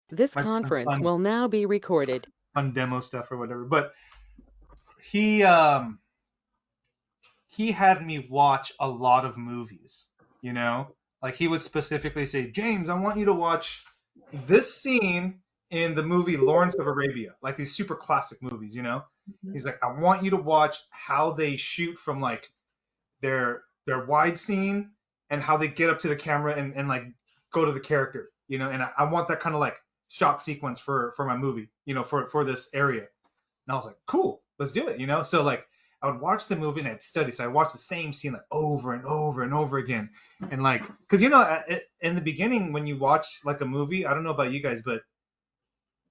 This like some conference fun will now be recorded. demo stuff or whatever. But he um he had me watch a lot of movies, you know? Like he would specifically say, "James, I want you to watch this scene in the movie Lawrence of Arabia." Like these super classic movies, you know? He's like, "I want you to watch how they shoot from like their wide scene and how they get up to the camera and like go to the character, you know? And I want that kind of like shot sequence for my movie, you know, for this area." And I was like, cool, let's do it, you know? So like I would watch the movie and I'd study. So I watched the same scene like over and over and over again. And like, cause you know, in the beginning when you watch like a movie, I don't know about you guys, but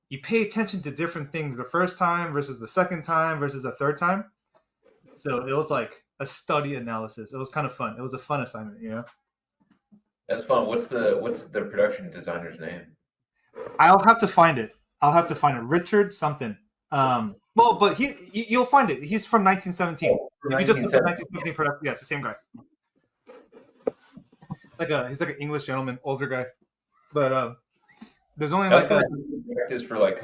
you pay attention to different things the first time versus the second time versus the third time. So it was like a study analysis. It was kind of fun. It was a fun assignment, you know? That's fun. What's the production designer's name? I'll have to find it. I'll have to find it. Richard something. Well, but you'll find it. He's from 1917. Oh, for If you just look up 1970. 1917 production, yeah, it's the same guy. He's like an English gentleman, older guy. But there's only That's like a probably practice for like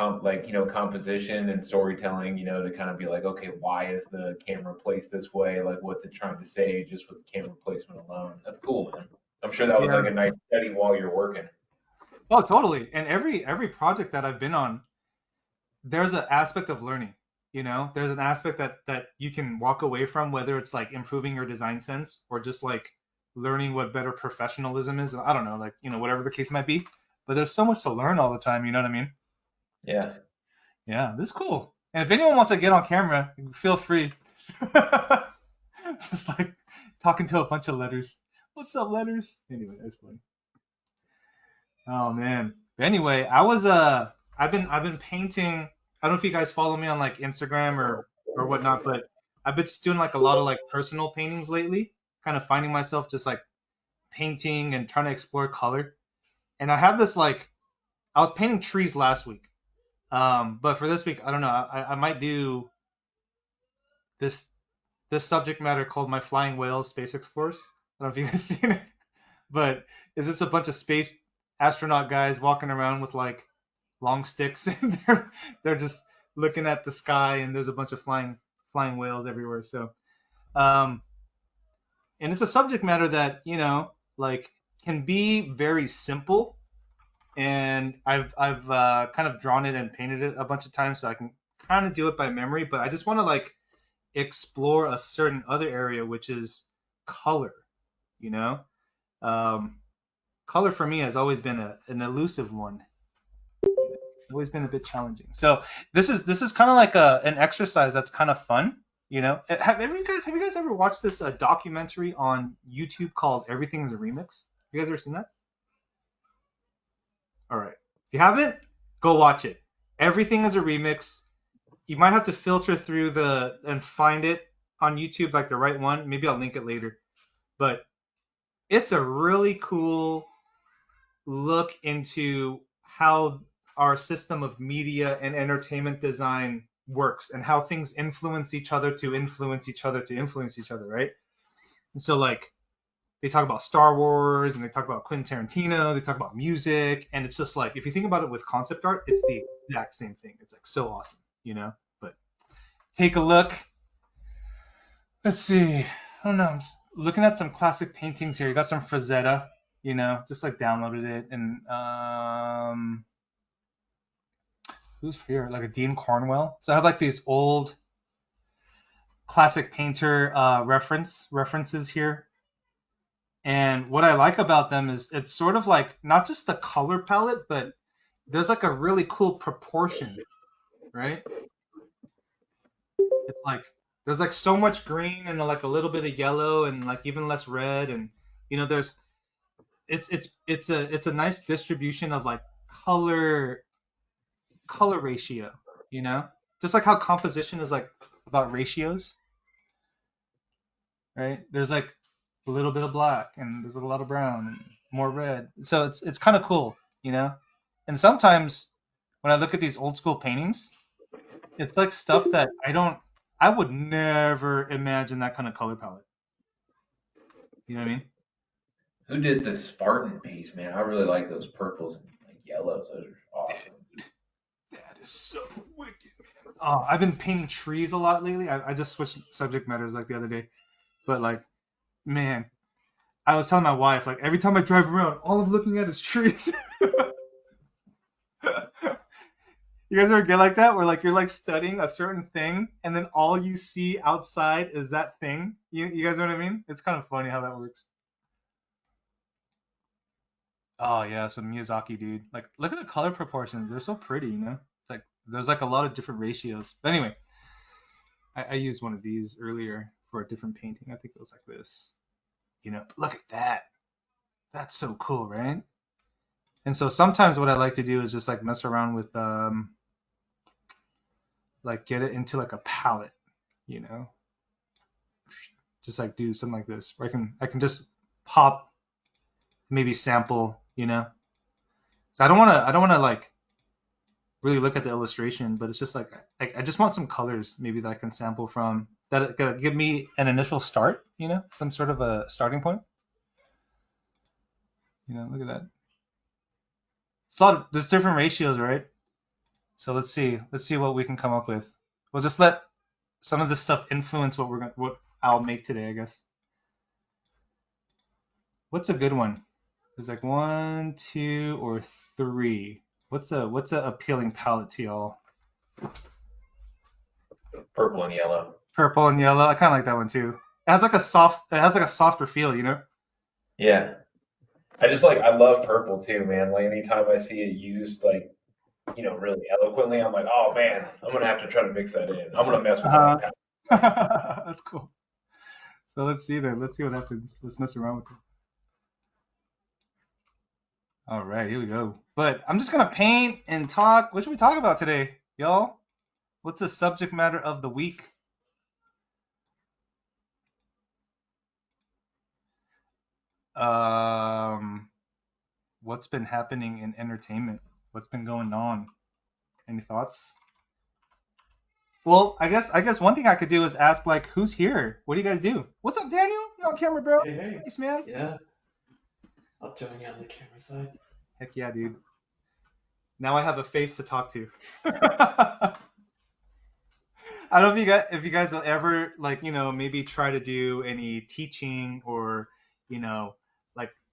composition and storytelling, to kind of be like, okay, why is the camera placed this way? Like, what's it trying to say just with the camera placement alone? That's cool, man. I'm sure that was yeah. like a nice study while you're working. Oh, totally. And every project that I've been on, there's an aspect of learning. You know, there's an aspect that you can walk away from, whether it's like improving your design sense or just like learning what better professionalism is. I don't know, like whatever the case might be. But there's so much to learn all the time. You know what I mean? Yeah. Yeah, this is cool. And if anyone wants to get on camera, feel free. Just like talking to a bunch of letters. What's up, letters? Anyway, that's funny. Oh man. But anyway, I've been painting. I don't know if you guys follow me on like Instagram or whatnot, but I've been just doing like a lot of like personal paintings lately. Kind of finding myself just like painting and trying to explore color. And I have this like I was painting trees last week. But for this week, I don't know. I might do this this subject matter called My Flying Whales Space Explorers. I don't know if you guys seen it, but is this a bunch of space astronaut guys walking around with like long sticks and they're just looking at the sky and there's a bunch of flying whales everywhere. So um and it's a subject matter that, like can be very simple and I've kind of drawn it and painted it a bunch of times so I can kind of do it by memory, but I just want to like explore a certain other area, which is color. You know, um, color for me has always been an elusive one. It's always been a bit challenging. So this is kind of like an exercise that's kind of fun. Have you guys ever watched this documentary on YouTube called "Everything Is a Remix"? You guys ever seen that? All right. If you haven't, go watch it. Everything is a remix. You might have to filter through the and find it on YouTube like the right one. Maybe I'll link it later. But it's a really cool look into how our system of media and entertainment design works and how things influence each other to influence each other to influence each other, right? And so like they talk about Star Wars and they talk about Quentin Tarantino, they talk about music, and it's just like if you think about it with concept art, it's the exact same thing. It's like so awesome, you know? But take a look. Let's see. I don't know. I'm just looking at some classic paintings here. You got some Frazetta, just like downloaded it. And who's here? Like a Dean Cornwell. So I have like these old classic painter references here. And what I like about them is it's sort of like not just the color palette, but there's like a really cool proportion, right? It's like there's like so much green and like a little bit of yellow and like even less red and there's it's a nice distribution of like color ratio, you know? Just like how composition is like about ratios, right? There's like a little bit of black and there's a lot of brown and more red. So it's kind of cool, you know? And sometimes when I look at these old school paintings, it's like stuff that I would never imagine that kind of color palette. You know what I mean? Who did the Spartan piece, man? I really like those purples and like yellows. Those are awesome. That is so wicked, man. Oh, I've been painting trees a lot lately. I just switched subject matters like the other day, but like, man, I was telling my wife like every time I drive around, all I'm looking at is trees. You guys ever get like that, where like you're like studying a certain thing, and then all you see outside is that thing? You guys know what I mean? It's kind of funny how that works. Oh yeah, some Miyazaki dude. Like, look at the color proportions; they're so pretty. It's like there's like a lot of different ratios. But anyway, I used one of these earlier for a different painting. I think it was like this. But look at that. That's so cool, right? And so sometimes what I like to do is just like mess around with like get it into like a palette, you know, just like do something like this where I can just pop, maybe sample, So I don't want to like really look at the illustration, but it's just like I just want some colors maybe that I can sample from that gonna give me an initial start, some sort of a starting point. Look at that. It's a lot of, there's different ratios, right? So let's see what we can come up with. We'll just let some of this stuff influence what I'll make today, I guess. What's a good one? There's like 1, 2, or 3. What's a appealing palette to y'all? Purple and yellow. Purple and yellow. I kind of like that one too. It has like a softer feel, Yeah. I love purple too, man. Like anytime I see it used like, really eloquently, I'm like, oh man, I'm gonna have to try to mix that in. I'm gonna mess with Uh, that. that's cool. So let's see then. Let's see what happens. Let's mess around with it. All right, here we go. But I'm just gonna paint and talk. What should we talk about today, y'all? What's the subject matter of the week? Um, what's been happening in entertainment? What's been going on? Any thoughts? Well, I guess one thing I could do is ask like, who's here? What do you guys do? What's up, Daniel? You on camera, bro? Hey, hey. Nice, man. Yeah. I'll join you on the camera side. Heck yeah, dude. Now I have a face to talk to. I don't know if you guys will ever like maybe try to do any teaching or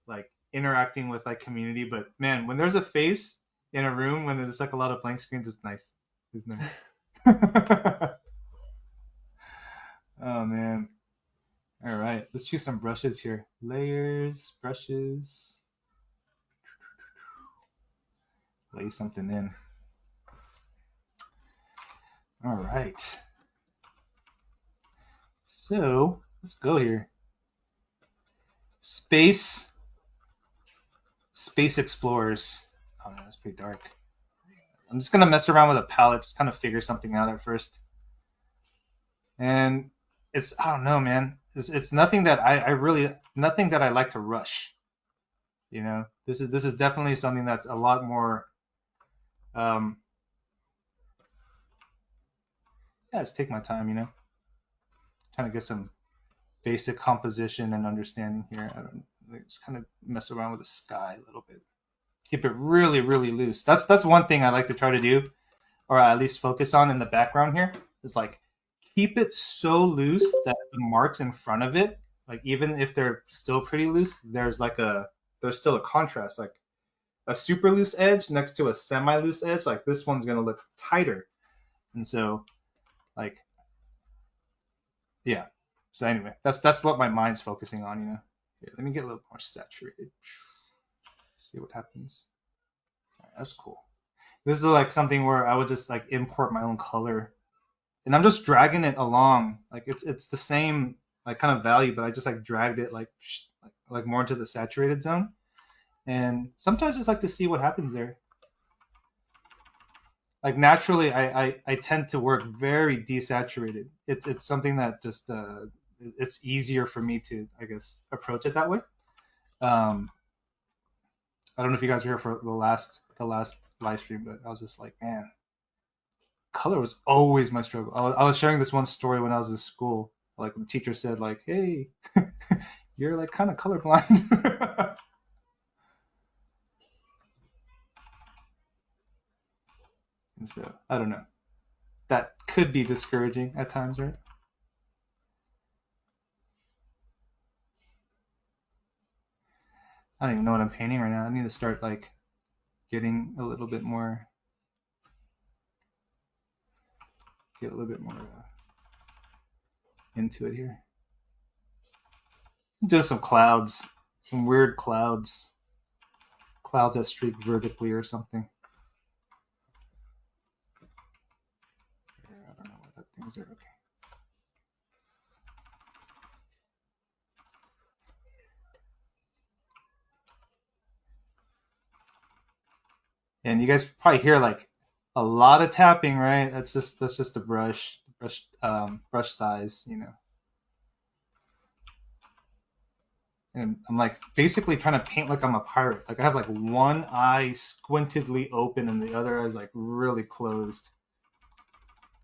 like interacting with like community, but man, when there's a face in a room when there's like a lot of blank screens, it's nice. It's nice. Oh man. All right, let's choose some brushes here. Layers, brushes. Lay something in. All right. So let's go here. Space Explorers. Oh man, that's pretty dark. I'm just gonna mess around with a palette, just kind of figure something out at first. And I don't know, man. It's nothing that I really nothing that I like to rush. This is definitely something that's a lot more. Yeah, just take my time. Trying to get some basic composition and understanding here. I don't just kind of mess around with the sky a little bit. Keep it really, really loose. That's one thing I like to try to do, or at least focus on in the background here. Is like keep it so loose that the marks in front of it, like even if they're still pretty loose, there's still a contrast, like a super loose edge next to a semi loose edge. Like this one's gonna look tighter, and so like yeah. So anyway, that's what my mind's focusing on. Here, let me get a little more saturated. See what happens. Right, that's cool. This is like something where I would just like import my own color, and I'm just dragging it along. Like it's the same like kind of value, but I just like dragged it like more into the saturated zone. And sometimes I just like to see what happens there. Like naturally, I tend to work very desaturated. It's something that just it's easier for me to, I guess, approach it that way. I don't know if you guys were here for the last live stream, but I was just like, man, color was always my struggle. I was sharing this one story when I was in school. Like the teacher said, like, hey, you're like kind of colorblind. And so I don't know. That could be discouraging at times, right? I don't even know what I'm painting right now. I need to start like getting a little bit more, into it here. Just some clouds, some weird clouds that streak vertically or something. I don't know what that things are. Okay. And you guys probably hear like a lot of tapping, right? That's just a brush size, you know. And I'm like basically trying to paint like I'm a pirate. Like I have like one eye squintedly open and the other eye is like really closed.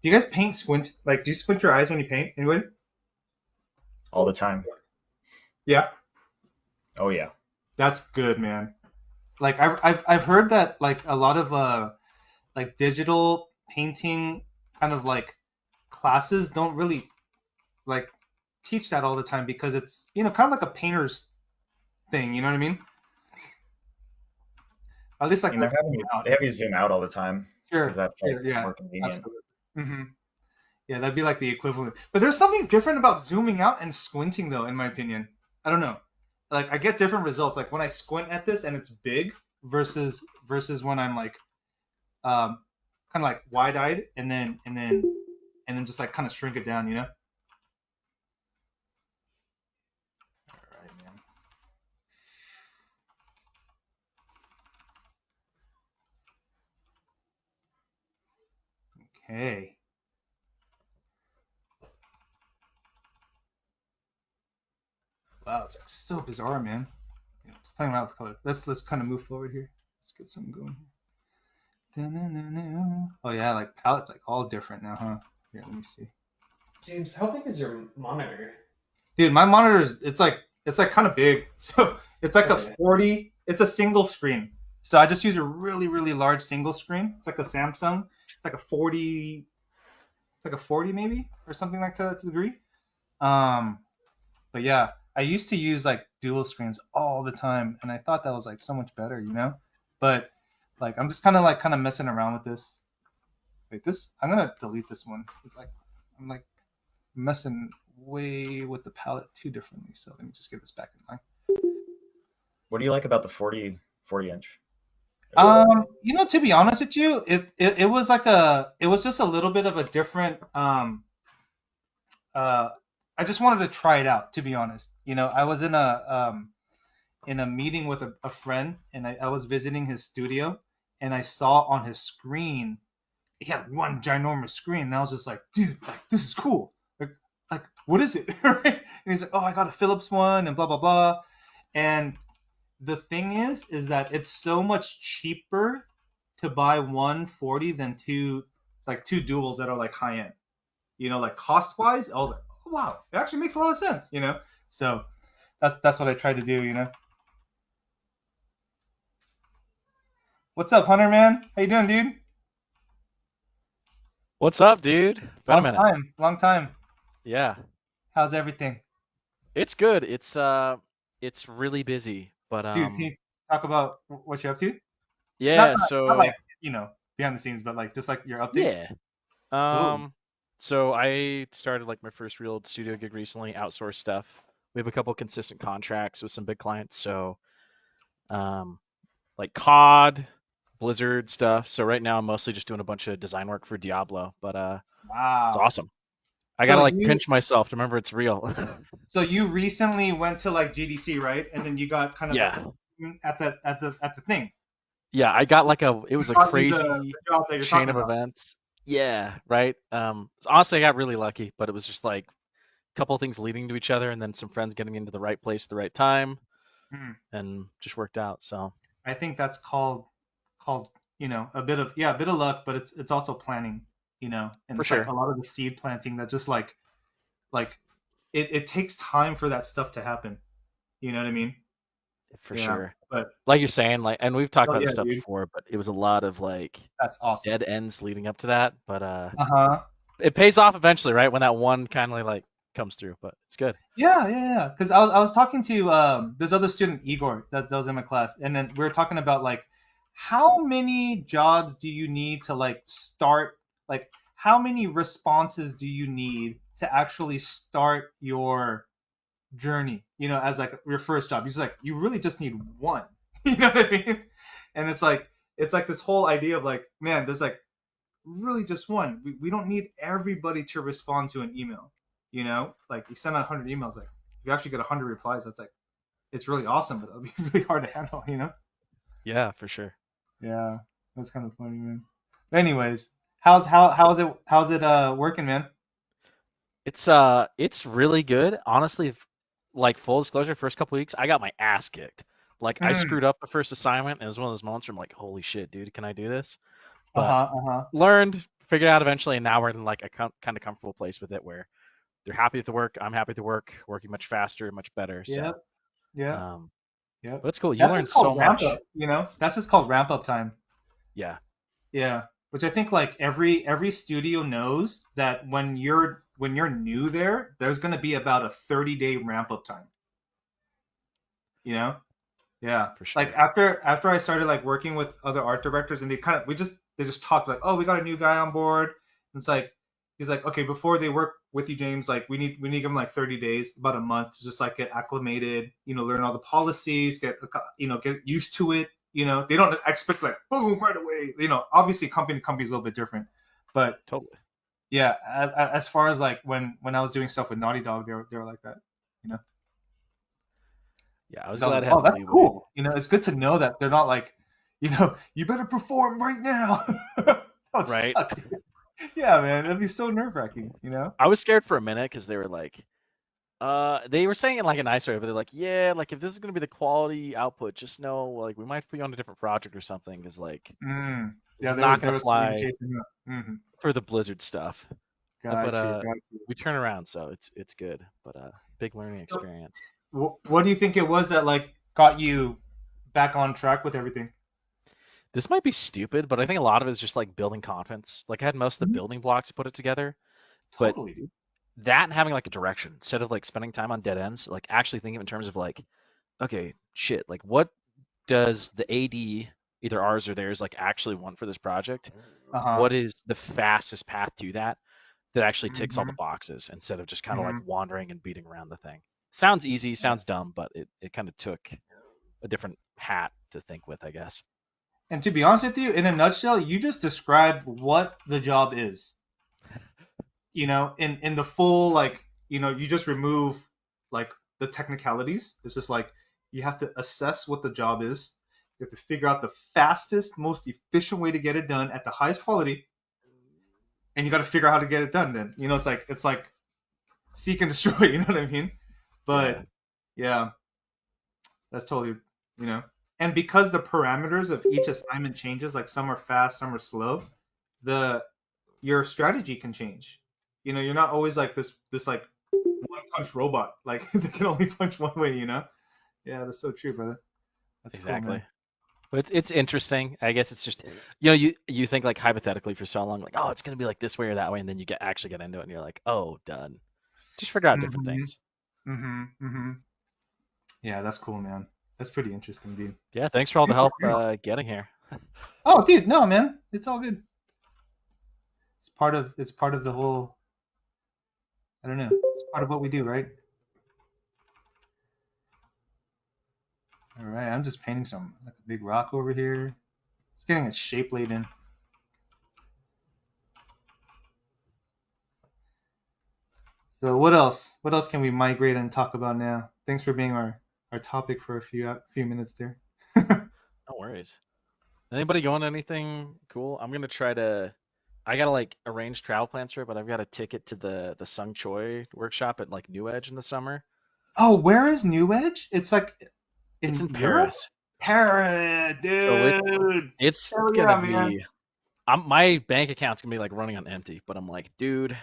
Do you guys paint squint? Like, do you squint your eyes when you paint? Anybody? All the time. Yeah. Oh yeah. That's good, man. Like I've heard that like a lot of like digital painting kind of like classes don't really like teach that all the time because it's, you know, kind of like a painter's thing, you know what I mean? At least I like mean, they have you zoom out all the time sure, because that's like yeah, more convenient. absolutely. Mm-hmm. Yeah, that'd be like the equivalent. But there's something different about zooming out and squinting, though, in my opinion. I don't know. Like I get different results. Like when I squint at this and it's big versus when I'm like, kind of like wide-eyed and then just like kind of shrink it down, you know? All right, man. Okay. Wow, it's like so bizarre, man. You know, just playing around with color. Let's kind of move forward here. Let's get something going here. Oh yeah, like palette's like all different now, huh? Here, let me see. James, how big is your monitor? Dude, my monitor is it's like kind of big. So it's like a 40. It's a single screen. So I just use a really really large single screen. It's like a Samsung. It's like a 40. It's like a 40 maybe or something like that to the degree. But yeah, I used to use like dual screens all the time, and I thought that was like so much better, you know. But like I'm just kind of messing around with this. Wait, this I'm gonna delete this one. It's like I'm like messing way with the palette too differently. So let me just get this back in line. What do you like about the 40 inch? You know, to be honest with you, it was like it was just a little bit of a different uh I just wanted to try it out, to be honest. You know, I was in a meeting with a friend and I was visiting his studio and I saw on his screen he had one ginormous screen and I was just like, dude, like this is cool. Like what is it? Right? And he's like, oh, I got a Philips one and blah blah blah. And the thing is that it's so much cheaper to buy 140 than two duals that are like high end. You know, like cost wise, I was like, oh, wow, it actually makes a lot of sense, you know? So that's what I tried to do, you know. What's up, Hunter man? How you doing, dude? What's up, dude? Been a minute. Long time. Yeah, How's everything? it's good. It's really busy, but Dude, can you talk about what you're up to? yeah. Not like, So you know, behind the scenes, but like just like your updates. yeah. Cool. So I started like my first real studio gig recently, outsourced stuff. We have a couple consistent contracts with some big clients, so um, like COD, Blizzard stuff. So right now I'm mostly just doing a bunch of design work for Diablo, but it's Wow. awesome. I So gotta like you pinch myself to remember it's real. so you recently went to like GDC, right? And then you got kind of Yeah. at the thing. Yeah, I got like it was a Got you the crazy job that you're chain talking of about. events. Yeah, right. So honestly, I got really lucky, but it was just like a couple of things leading to each other, and then some friends getting into the right place at the right time, Hmm. and just worked out. So I think that's called you know a bit of luck, but it's also planning, you know, and for it's like sure. a lot of the seed planting that just like it takes time for that stuff to happen. You know what I mean? For Yeah, sure. but Like you're saying, like, and we've talked oh about yeah, this stuff dude, before, but it was a lot of like that's awesome. dead ends leading up to that. But Uh-huh. it pays off eventually, right? When that one kind of like comes through. But it's good. Yeah. Because I was talking to this other student Igor that was in my class, and then we were talking about like how many jobs do you need to like start, like how many responses do you need to actually start your journey, as like your first job. He's like, you really just need one. You know what I mean? And it's like this whole idea of like, man, there's like really just one. We don't need everybody to respond to an email. Like you send out 100 emails, like if you actually get 100 replies, that's like it's really awesome, but it'll be really hard to handle. Yeah, for sure. Yeah, that's kind of funny, man. But anyways, how's it working, man? It's really good. Honestly, like full disclosure, first couple weeks, I got my ass kicked. Like I Mm. screwed up the first assignment, and it was one of those moments where I'm like, holy shit, dude, can I do this? But Uh-huh. learned, figured out eventually, and now we're in like a kind of comfortable place with it where they're happy with the work, I'm happy with the work, working much faster, much better. Yep. So, Yep. um, Yep. but it's cool. You That's learn just so called ramp much. up. That's just called ramp up time. Yeah, Yeah. Which I think like every studio knows that when you're new there, there's gonna be about a 30-day ramp up time. You know? Yeah. for Like sure. after I started like working with other art directors, and they just talked like, oh, we got a new guy on board. And it's like he's like, okay, before they work with you, James, like we need them like 30 days, about a month to just like get acclimated, learn all the policies, get used to it. They don't expect like boom right away. Obviously company to company is a little bit different, but Totally. yeah, as far as like when I was doing stuff with Naughty Dog, they were like that. You know. Yeah, I was I was glad like, to have oh, the that's leeway. cool. It's good to know that they're not like, you better perform right now. That would Right. suck, dude. Yeah, man, it'd be so nerve wracking. I was scared for a minute because they were like, they were saying it like a nice way, but they're like, yeah, like if this is gonna be the quality output, just know like we might put you on a different project or something, because like Yeah, it's there was not there gonna was fly communication. Mm-hmm. for the Blizzard stuff. But Got you, got you. we turn around, so it's good. But big learning So, experience. what do you think it was that like got you back on track with everything? This might be stupid, but I think a lot of it is just like building confidence. Like I had most of the Mhm. building blocks to put it together, but Totally, dude. that and having like a direction instead of like spending time on dead ends, like actually thinking in terms of like, okay, shit, like what does the AD, either ours or theirs, like actually want for this project? Uh-huh. What is the fastest path to that actually ticks all the Mm-hmm. boxes instead of just kind of like Mm-hmm. wandering and beating around the thing? Sounds easy, sounds dumb, but it kind of took a different hat to think with, I guess. And to be honest with you, in a nutshell, you just described what the job is. In the full like, you just remove like the technicalities. It's just like you have to assess what the job is. You have to figure out the fastest, most efficient way to get it done at the highest quality, and you got to figure out how to get it done. Then it's like seek and destroy. You know what I mean? Yeah. But yeah, that's totally you know. And because the parameters of each assignment changes, like some are fast, some are slow, the your strategy can change. You're not always like this like one punch robot. Like they can only punch one way. Yeah, that's so true, brother. That's cool, Exactly. man. But it's interesting. I guess it's just you think like hypothetically for so long, like, oh, it's gonna be like this way or that way, and then you actually get into it and you're like, oh, done. Just figure out different Mm-hmm. things. Mm-hmm. Mm-hmm. Yeah, that's cool, man. That's pretty interesting, dude. Yeah, thanks for all the Thanks for help sharing. getting here. Oh, dude, no, man. It's all good. It's part of the whole. I don't know. It's part of what we do, right? All right. I'm just painting some like a big rock over here. It's getting its shape laid in. So what else? What else can we migrate and talk about now? Thanks for being our topic for a few minutes there. No worries. Anybody going to anything cool? I'm gonna try to. I gotta like arrange travel plans for it, but I've got a ticket to the Sung Choi workshop at like New Edge in the summer. Oh, where is New Edge? It's like It's in in Europe? Paris, Paris, so dude. it's Hell gonna yeah, man. be. My bank account's gonna be like running on empty, but I'm like, dude,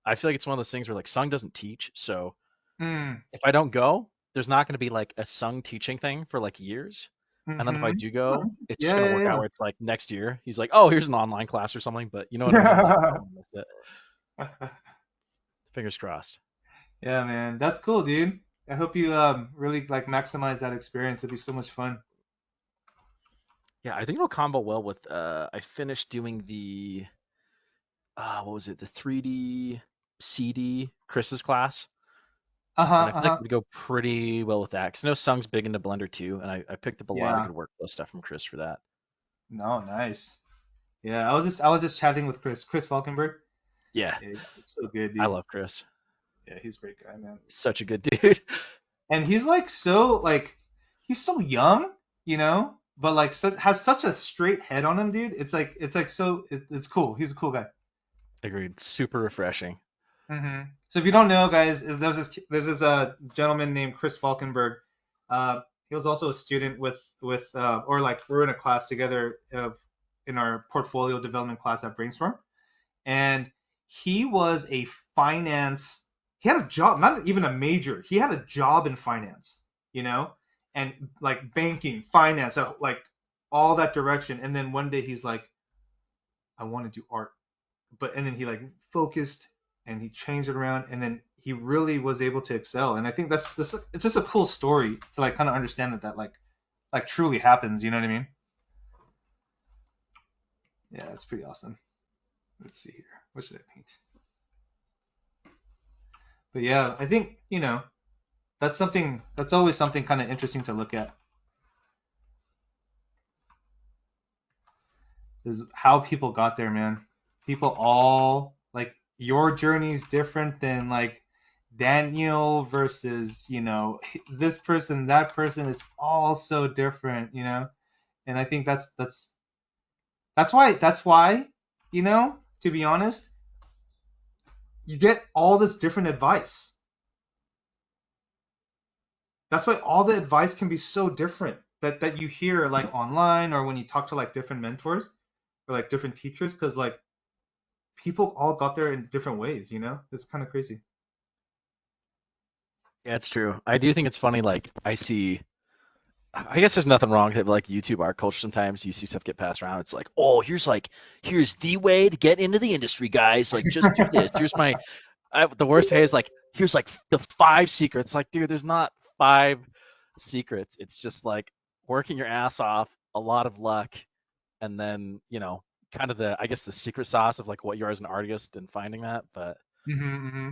I feel like it's one of those things where like Sung doesn't teach, so Mm, if I don't go, there's not going to be like a sung teaching thing for like years. And then if I Mm-hmm. do go, it's just Yeah, going to work out where it's like next year. He's like, oh, here's an online class or something. But you know what I mean? Like, I yeah. don't miss it. Fingers crossed. Yeah, man, that's cool, dude. I hope you really like maximize that experience. It'd be so much fun. Yeah, I think it'll combo well with. I finished doing the what was it? The 3D CD Chris's class, Uh-huh, and I feel like uh-huh. it would go pretty well with that. Because I know Sung's big into Blender too, and I picked up a lot of Yeah. good workflow stuff from Chris for that. No, nice. Yeah, I was just chatting with Chris Falkenberg. Yeah, Yeah, it's so good, I dude. love Chris. Yeah, he's a great guy, man. He's such a good dude. And he's like so like he's so young, but like has such a straight head on him, dude. It's like so it's cool. He's a cool guy. Agreed. Super refreshing. So if you don't know, guys, there's this gentleman named Chris Falkenberg. He was also a student with or like we're in a class together in our portfolio development class at Brainstorm, and he was a finance. He had a job, not even a major. He had a job in finance, and like banking, finance, like all that direction. And then one day he's like, I want to do art, and then he like focused and he changed it around, and then he really was able to excel. And I think that's this. It's just a cool story to like kind of understand that like truly happens. You know what I mean? Yeah, it's pretty awesome. Let's see here. What should I paint? But yeah, I think that's always something kind of interesting to look at, is how people got there, man. People all like your journey's different than like Daniel versus this person, that person. It's all so different, and I think that's why to be honest, you get all this different advice. That's why all the advice can be so different that you hear like online or when you talk to like different mentors or like different teachers, because like people all got there in different ways. It's kind of crazy. Yeah, it's true. I do think it's funny. Like I see. I guess there's nothing wrong with like YouTube art culture. Sometimes you see stuff get passed around. It's like, oh, here's the way to get into the industry, guys. Like, just do this. Here's my. The worst way is like, here's like the 5 secrets. Like, dude, there's not 5 secrets. It's just like working your ass off, a lot of luck, and then kind of I guess the secret sauce of like what you are as an artist and finding that. But Mm-hmm.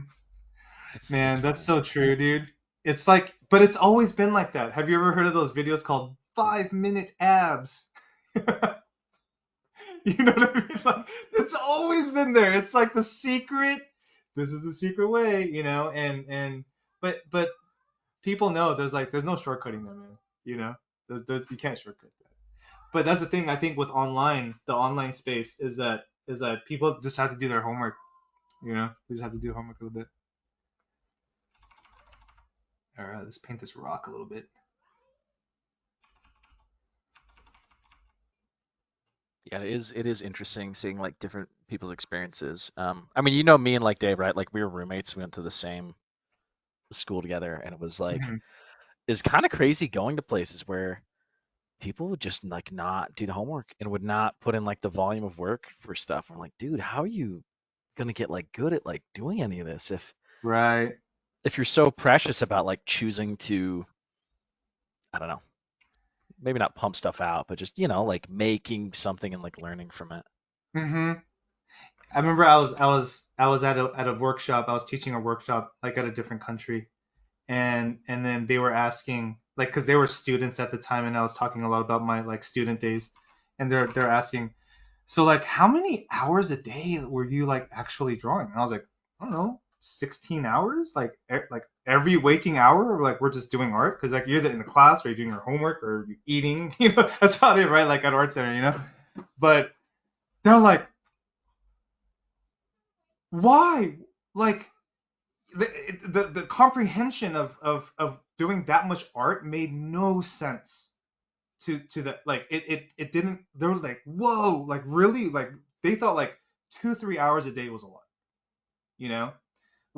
it's Man, that's funny. so true, dude. It's like, but it's always been like that. Have you ever heard of those videos called 5 minute abs? You know what I mean? Like, it's always been there. It's like the secret. This is the secret way, and but people know there's no shortcutting there, man. You can't shortcut that. But that's the thing I think with the online space is that people just have to do their homework. They just have to do homework a little bit. All right, let's paint this rock a little bit. Yeah, it is interesting seeing like different people's experiences. I mean, me and like Dave, right? Like we were roommates. We went to the same school together, and it was like Mm-hmm. it's kind of crazy going to places where people would just like not do the homework and would not put in like the volume of work for stuff. I'm like, dude, how are you gonna get like good at like doing any of this Right. if you're so precious about like choosing to, I don't know, maybe not pump stuff out, but just like making something and like learning from it. Mm-hmm. I remember I was at a workshop. I was teaching a workshop like at a different country, and then they were asking like because they were students at the time, and I was talking a lot about my like student days, and they're asking, so like how many hours a day were you like actually drawing? And I was like, I don't know, 16 hours, like like every waking hour, or like we're just doing art because like you're either in the class or you're doing your homework or you're eating, that's about it, right? Like at art center. But they're like, why? Like the comprehension of doing that much art made no sense to that. Like it didn't. They were like, whoa, like really, like they thought like 2-3 hours a day was a lot, you know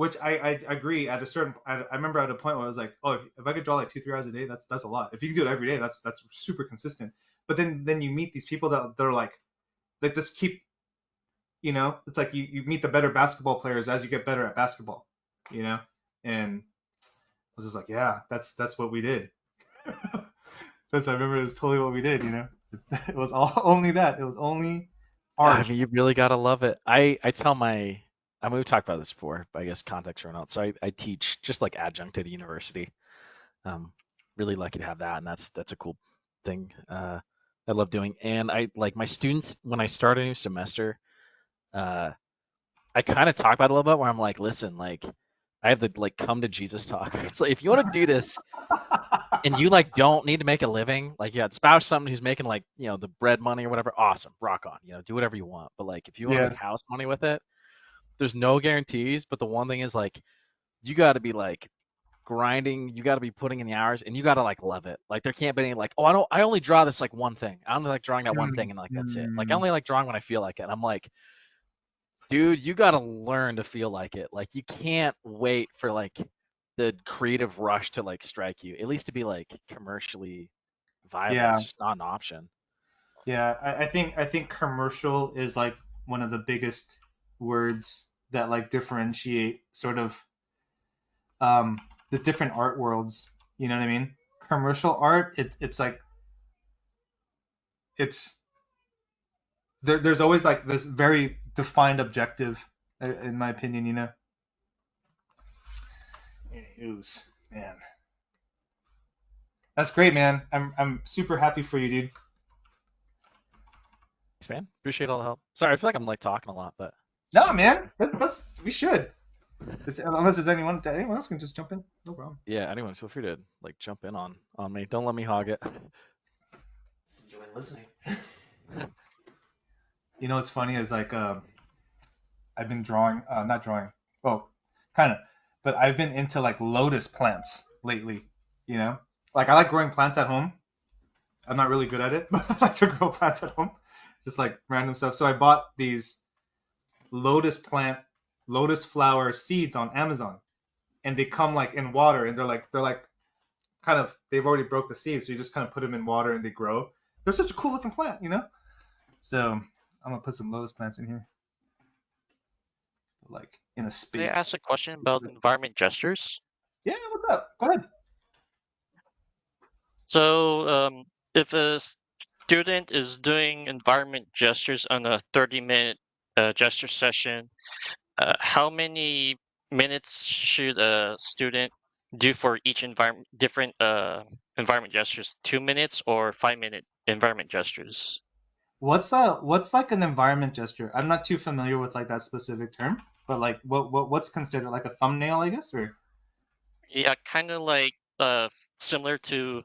which I agree at a certain. I remember at a point where I was like, oh, if I could draw like 2-3 hours a day, that's a lot. If you can do it every day, that's super consistent. But then you meet these people that they're like just keep, it's like you meet the better basketball players as you get better at basketball, and I was just like, yeah, that's what we did. I remember it's totally what we did. It was only that. It was only art. I mean, you really gotta love it. I tell my, I mean, we talked about this before, but I guess context run out. So I teach just like adjunct at a university. Really lucky to have that, and that's a cool thing. I love doing, and I like my students when I start a new semester. I kind of talk about it a little bit where I'm like, listen, like I have the like come to Jesus talk. It's like if you want to do this and you like don't need to make a living, like you got spouse something who's making like the bread money or whatever, awesome, rock on, do whatever you want. But like if you want to make house money with it, there's no guarantees. But the one thing is like you got to be like grinding, you got to be putting in the hours, and you got to like love it. Like there can't be any like, oh, I only draw this like one thing. I only like drawing that one thing, and like that's it. Like I only like drawing when I feel like it. And I'm like, dude, you got to learn to feel like it. Like you can't wait for like the creative rush to like strike you. At least to be like commercially viable. Yeah. It's just not an option. Yeah, I think commercial is like one of the biggest words that like differentiate sort of the different art worlds. You know what I mean? Commercial art, it's like there's always like this very defined objective, in my opinion. Anywho's, man, that's great, man. I'm super happy for you, dude. Thanks, man. Appreciate all the help. Sorry, I feel like I'm like talking a lot, but No, man, we should. Unless there's anyone else can just jump in, no problem. Yeah, anyone, feel free to like jump in on me. Don't let me hog it. Just enjoy listening. What's funny is like I've been drawing, not drawing, well, kind of, but I've been into like lotus plants lately. Like I like growing plants at home. I'm not really good at it, but I like to grow plants at home, just like random stuff. So I bought these lotus flower seeds on Amazon, and they come like in water, and they're like kind of, they've already broke the seeds, so you just kind of put them in water and they grow. They're such a cool looking plant, So I'm gonna put some lotus plants in here, like in a space. May I ask a question about environment gestures? Yeah, what's up? Go ahead. So, if a student is doing environment gestures on a 30-minute gesture session, how many minutes should a student do for each different environment gestures? 2 minutes or 5-minute environment gestures? What's like an environment gesture? I'm not too familiar with like that specific term, but like what's considered like a thumbnail, I guess, or Yeah, kind of like similar to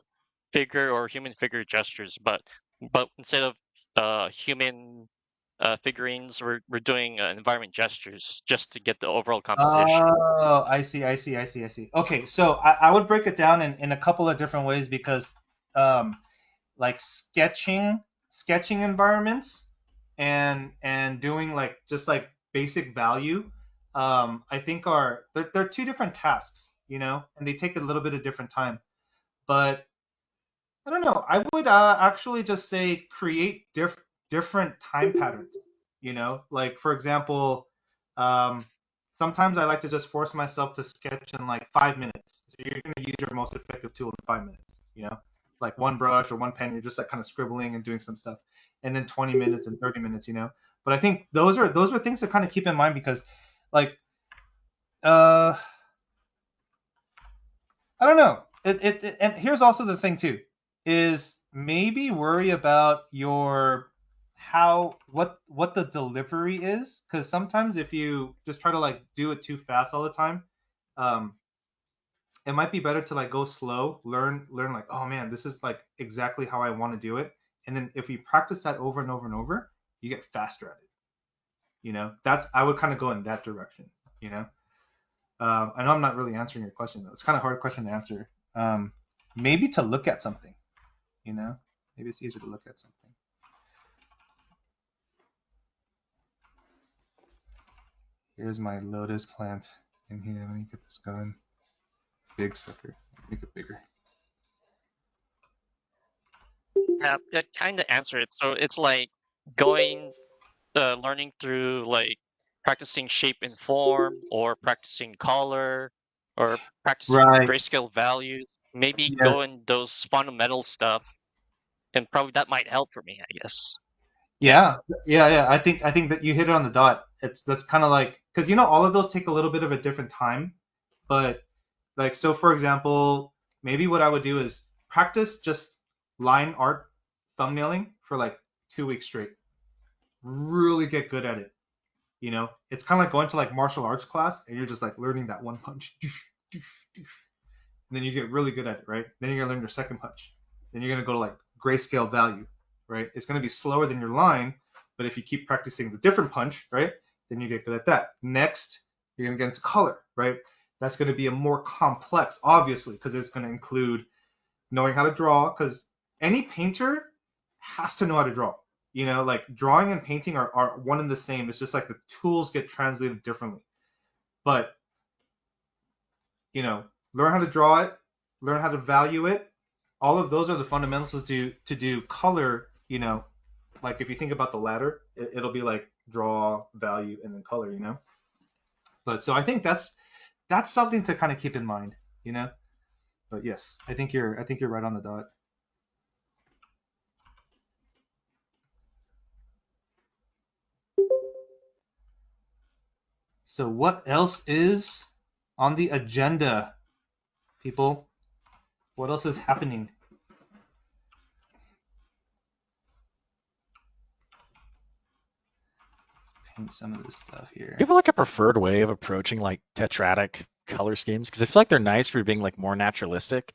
figure or human figure gestures, but instead of human figurines, we're doing environment gestures just to get the overall composition. Oh, I see. Okay, so I would break it down in a couple of different ways because like sketching environments and doing like just like basic value, I think they're two different tasks, and they take a little bit of different time. But I don't know. I would actually just say create different time patterns. Like for example, um, sometimes I like to just force myself to sketch in like 5 minutes. So you're going to use your most effective tool in 5 minutes. Like one brush or one pen. You're just like kind of scribbling and doing some stuff, and then 20 minutes and 30 minutes. But I think those are things to kind of keep in mind because, like, I don't know. And here's also the thing too, is maybe worry about what the delivery is, because sometimes if you just try to like do it too fast all the time, it might be better to like go slow, learn like, oh man, this is like exactly how I want to do it, and then if you practice that over and over and over, you get faster at it. That's, I would kind of go in that direction. I know I'm not really answering your question though. It's kind of a hard question to answer. Maybe to look at something, maybe it's easier to look at something. Here's my lotus plant. in here. Let me get this going. Big sucker. Make it bigger. Yeah, that kind of answer it. So it's like going, learning through like practicing shape and form, or practicing color, or practicing Right. grayscale values. Maybe Yeah. go in those fundamental stuff, and probably that might help for me, I guess. Yeah. I think that you hit it on the dot. That's kind of like, because all of those take a little bit of a different time, but like, so for example, maybe what I would do is practice just line art thumbnailing for like 2 weeks straight. Really get good at it. It's kind of like going to like martial arts class and you're just like learning that one punch. And then you get really good at it, right? Then you're gonna learn your second punch. Then you're gonna go to like grayscale value, right? It's gonna be slower than your line, but if you keep practicing the different punch, right, then you get good at that. Next, you're gonna get into color, right? That's gonna be a more complex, obviously, because it's gonna include knowing how to draw, because any painter has to know how to draw. Like drawing and painting are one and the same. It's just like the tools get translated differently. But learn how to draw it, learn how to value it. All of those are the fundamentals to do color. Like if you think about the ladder, it'll be like draw, value, and then color. But so I think that's something to kind of keep in mind. But yes, I think you're right on the dot. So what else is on the agenda, people? What else is happening? Let's paint some of this stuff here. Do you have like a preferred way of approaching like tetratic color schemes? Because I feel like they're nice for being like more naturalistic.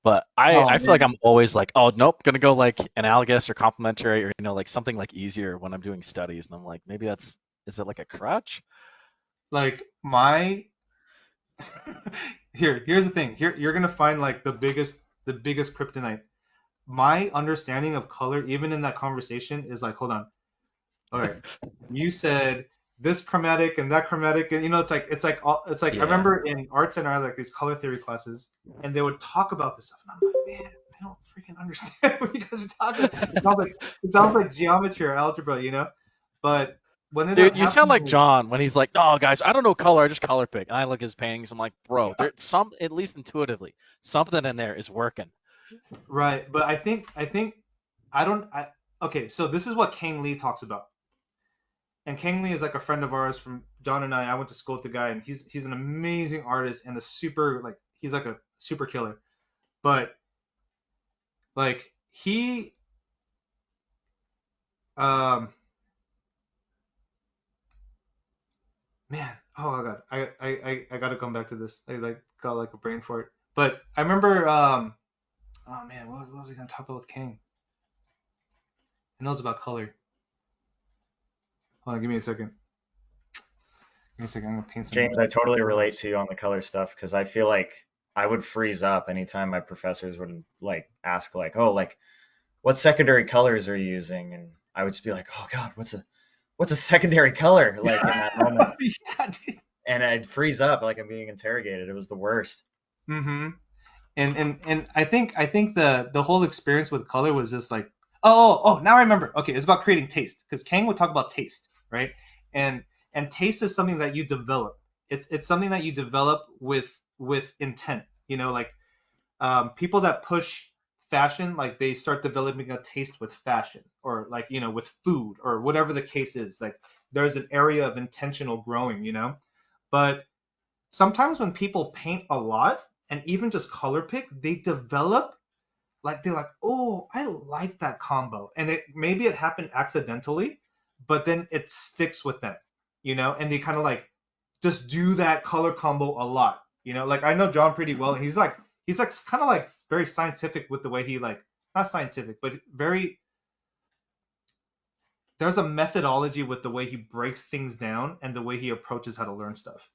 But I feel like I'm always like, oh nope, gonna go like analogous or complementary, or like something like easier when I'm doing studies, and I'm like, maybe is it like a crutch? Like my here's the thing. Here you're gonna find like the biggest kryptonite. My understanding of color, even in that conversation, is like, hold on. All right, you said this chromatic and that chromatic, and it's like I Yeah. remember in arts and art, like these color theory classes, and they would talk about this stuff, and I'm like, man, I don't freaking understand what you guys are talking about. It sounds like geometry or algebra, But what ended up Dude, you sound like happening John when he's like, "No, guys, I don't know color. I just color pick." And I look at his paintings. I'm like, "Bro, there's some, at least intuitively, something in there is working." right, but I think I don't. Okay, so this is what Kang Lee talks about. And Kang Lee is like a friend of ours from John and I. I went to school with the guy, and he's an amazing artist and he's like a super killer. But like he um man, oh my god, I gotta come back to this. I like got like a brain for it. But I remember oh man, what was I gonna talk about with Kang? He knows about color. Hold on, give me a second. Give me a second. I'm gonna paint something. James, I totally relate to you on the color stuff because I feel like I would freeze up anytime my professors would like ask like, "Oh, like what secondary colors are you using?" And I would just be like, "Oh God, what's a secondary color?" Like in that moment, Yeah, dude. and I'd freeze up like I'm being interrogated. It was the worst. Mm-hmm. And I think the whole experience with color was just like, oh, now I remember. Okay, it's about creating taste, because Kang would talk about taste, right? And taste is something that you develop. It's something that you develop with intent. Like people that push fashion, like they start developing a taste with fashion, or like with food, or whatever the case is. Like there's an area of intentional growing. But sometimes when people paint a lot and even just color pick, they develop like they're like, oh, I like that combo, and maybe it happened accidentally, but then it sticks with them, and they kind of like just do that color combo a lot. Like I know John pretty well, and he's like kind of like very scientific with the way he like, not scientific, but very, there's a methodology with the way he breaks things down and the way he approaches how to learn stuff.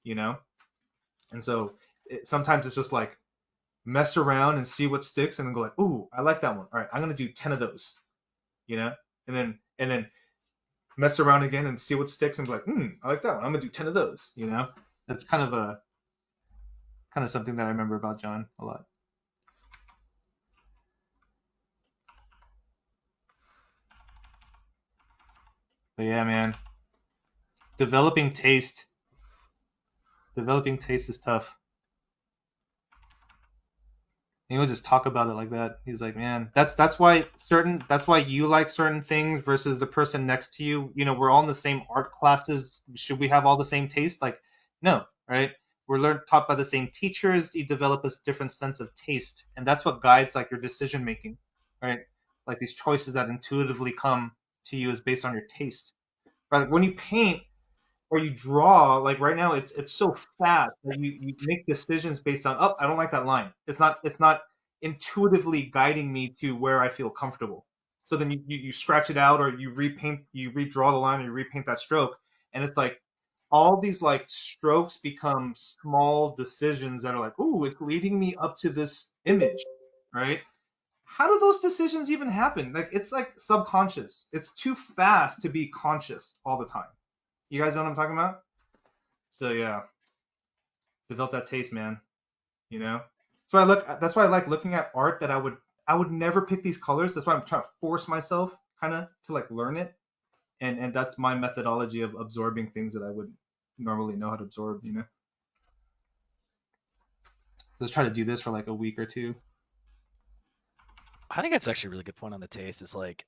And so sometimes it's just like mess around and see what sticks, and then go like, ooh, I like that one. All right, I'm gonna do 10 of those, and then mess around again and see what sticks, and be like, I like that one. I'm gonna do 10 of those. That's kind of something that I remember about John a lot. But yeah, man, developing taste is tough. And he'll just talk about it like that. He's like, man, that's why you like certain things versus the person next to you. You know, we're all in the same art classes. Should we have all the same taste? Like, no, right? We're taught by the same teachers. You develop a different sense of taste, and that's what guides like your decision making, right? Like these choices that intuitively come to you is based on your taste. Right? When you paint, or you draw, like right now it's so fast that you make decisions based on, oh, I don't like that line. It's not intuitively guiding me to where I feel comfortable. So then you scratch it out, or you redraw the line, or you repaint that stroke, and it's like all these like strokes become small decisions that are like, ooh, it's leading me up to this image, right? How do those decisions even happen? Like it's like subconscious. It's too fast to be conscious all the time. You guys know what I'm talking about? So yeah, develop that taste, man. You know. So That's why I like looking at art that I would never pick these colors. That's why I'm trying to force myself kind of to like learn it, and that's my methodology of absorbing things that I wouldn't normally know how to absorb. You know. So let's try to do this for like a week or two. I think that's actually a really good point on the taste. Is like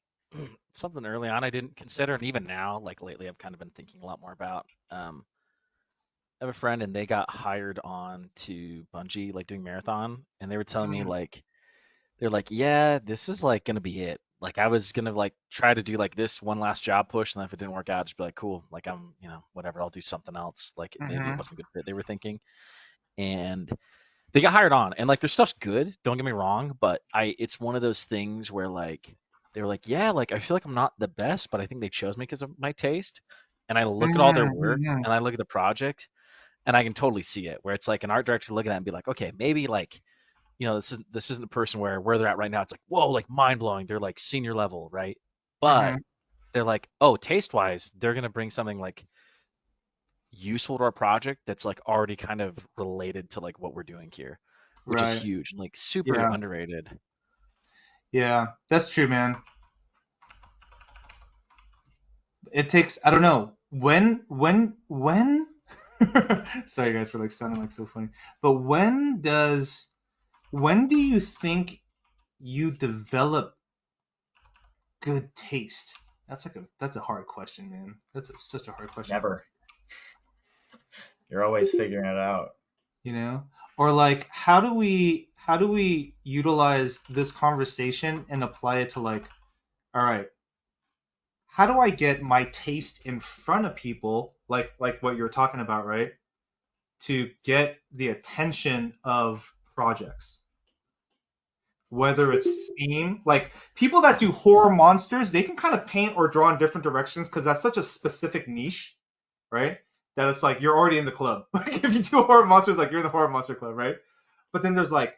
something early on I didn't consider, and even now, like lately, I've kind of been thinking a lot more about. I have a friend, and they got hired on to Bungie, like doing marathon, and they were telling me like they're like, yeah, this is like gonna be it. Like I was gonna like try to do like this one last job push, and then if it didn't work out, just be like, cool, like I'm, whatever, I'll do something else. Like maybe it Mm-hmm. wasn't a good fit. They were thinking, and they got hired on, and like their stuff's good. Don't get me wrong, but it's one of those things where like they were like, yeah, like I feel like I'm not the best, but I think they chose me because of my taste. And I look at all their work, Mm-hmm. and I look at the project, and I can totally see it. Where it's like an art director look at that and be like, okay, maybe like this isn't a person where they're at right now. It's like, whoa, like mind blowing. They're like senior level, right? But Mm-hmm. they're like, oh, taste wise, they're gonna bring something like useful to our project that's like already kind of related to like what we're doing here, which is Right. huge and like super Yeah. underrated. Yeah. That's true, man. It takes, I don't know, when sorry guys for like sounding like so funny, but when do you think you develop good taste? That's a hard question, man. Such a hard question. Never. You're always figuring it out. You know, or like how do we utilize this conversation and apply it to like, all right, how do I get my taste in front of people, like what you're talking about, right? To get the attention of projects, whether it's theme, like people that do horror monsters, they can kind of paint or draw in different directions because that's such a specific niche, right? That it's like you're already in the club. Like if you do horror monsters, like you're in the horror monster club, right? But then there's like,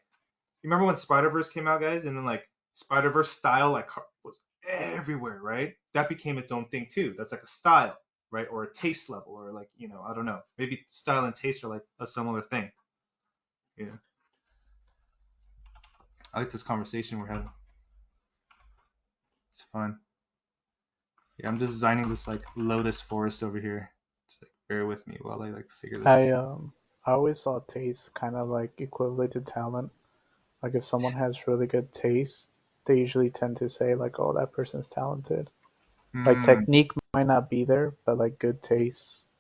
you remember when Spider-Verse came out, guys, and then like Spider-Verse style like was everywhere, right? That became its own thing too. That's like a style, right? Or a taste level, or like, I don't know. Maybe style and taste are like a similar thing. Yeah. I like this conversation we're having. It's fun. Yeah, I'm designing this like lotus forest over here. Just like bear with me while I like figure this I out. I always saw taste kind of like equivalent to talent. Like if someone has really good taste, they usually tend to say like, "Oh, that person's talented." Like Mm, technique might not be there, but like good taste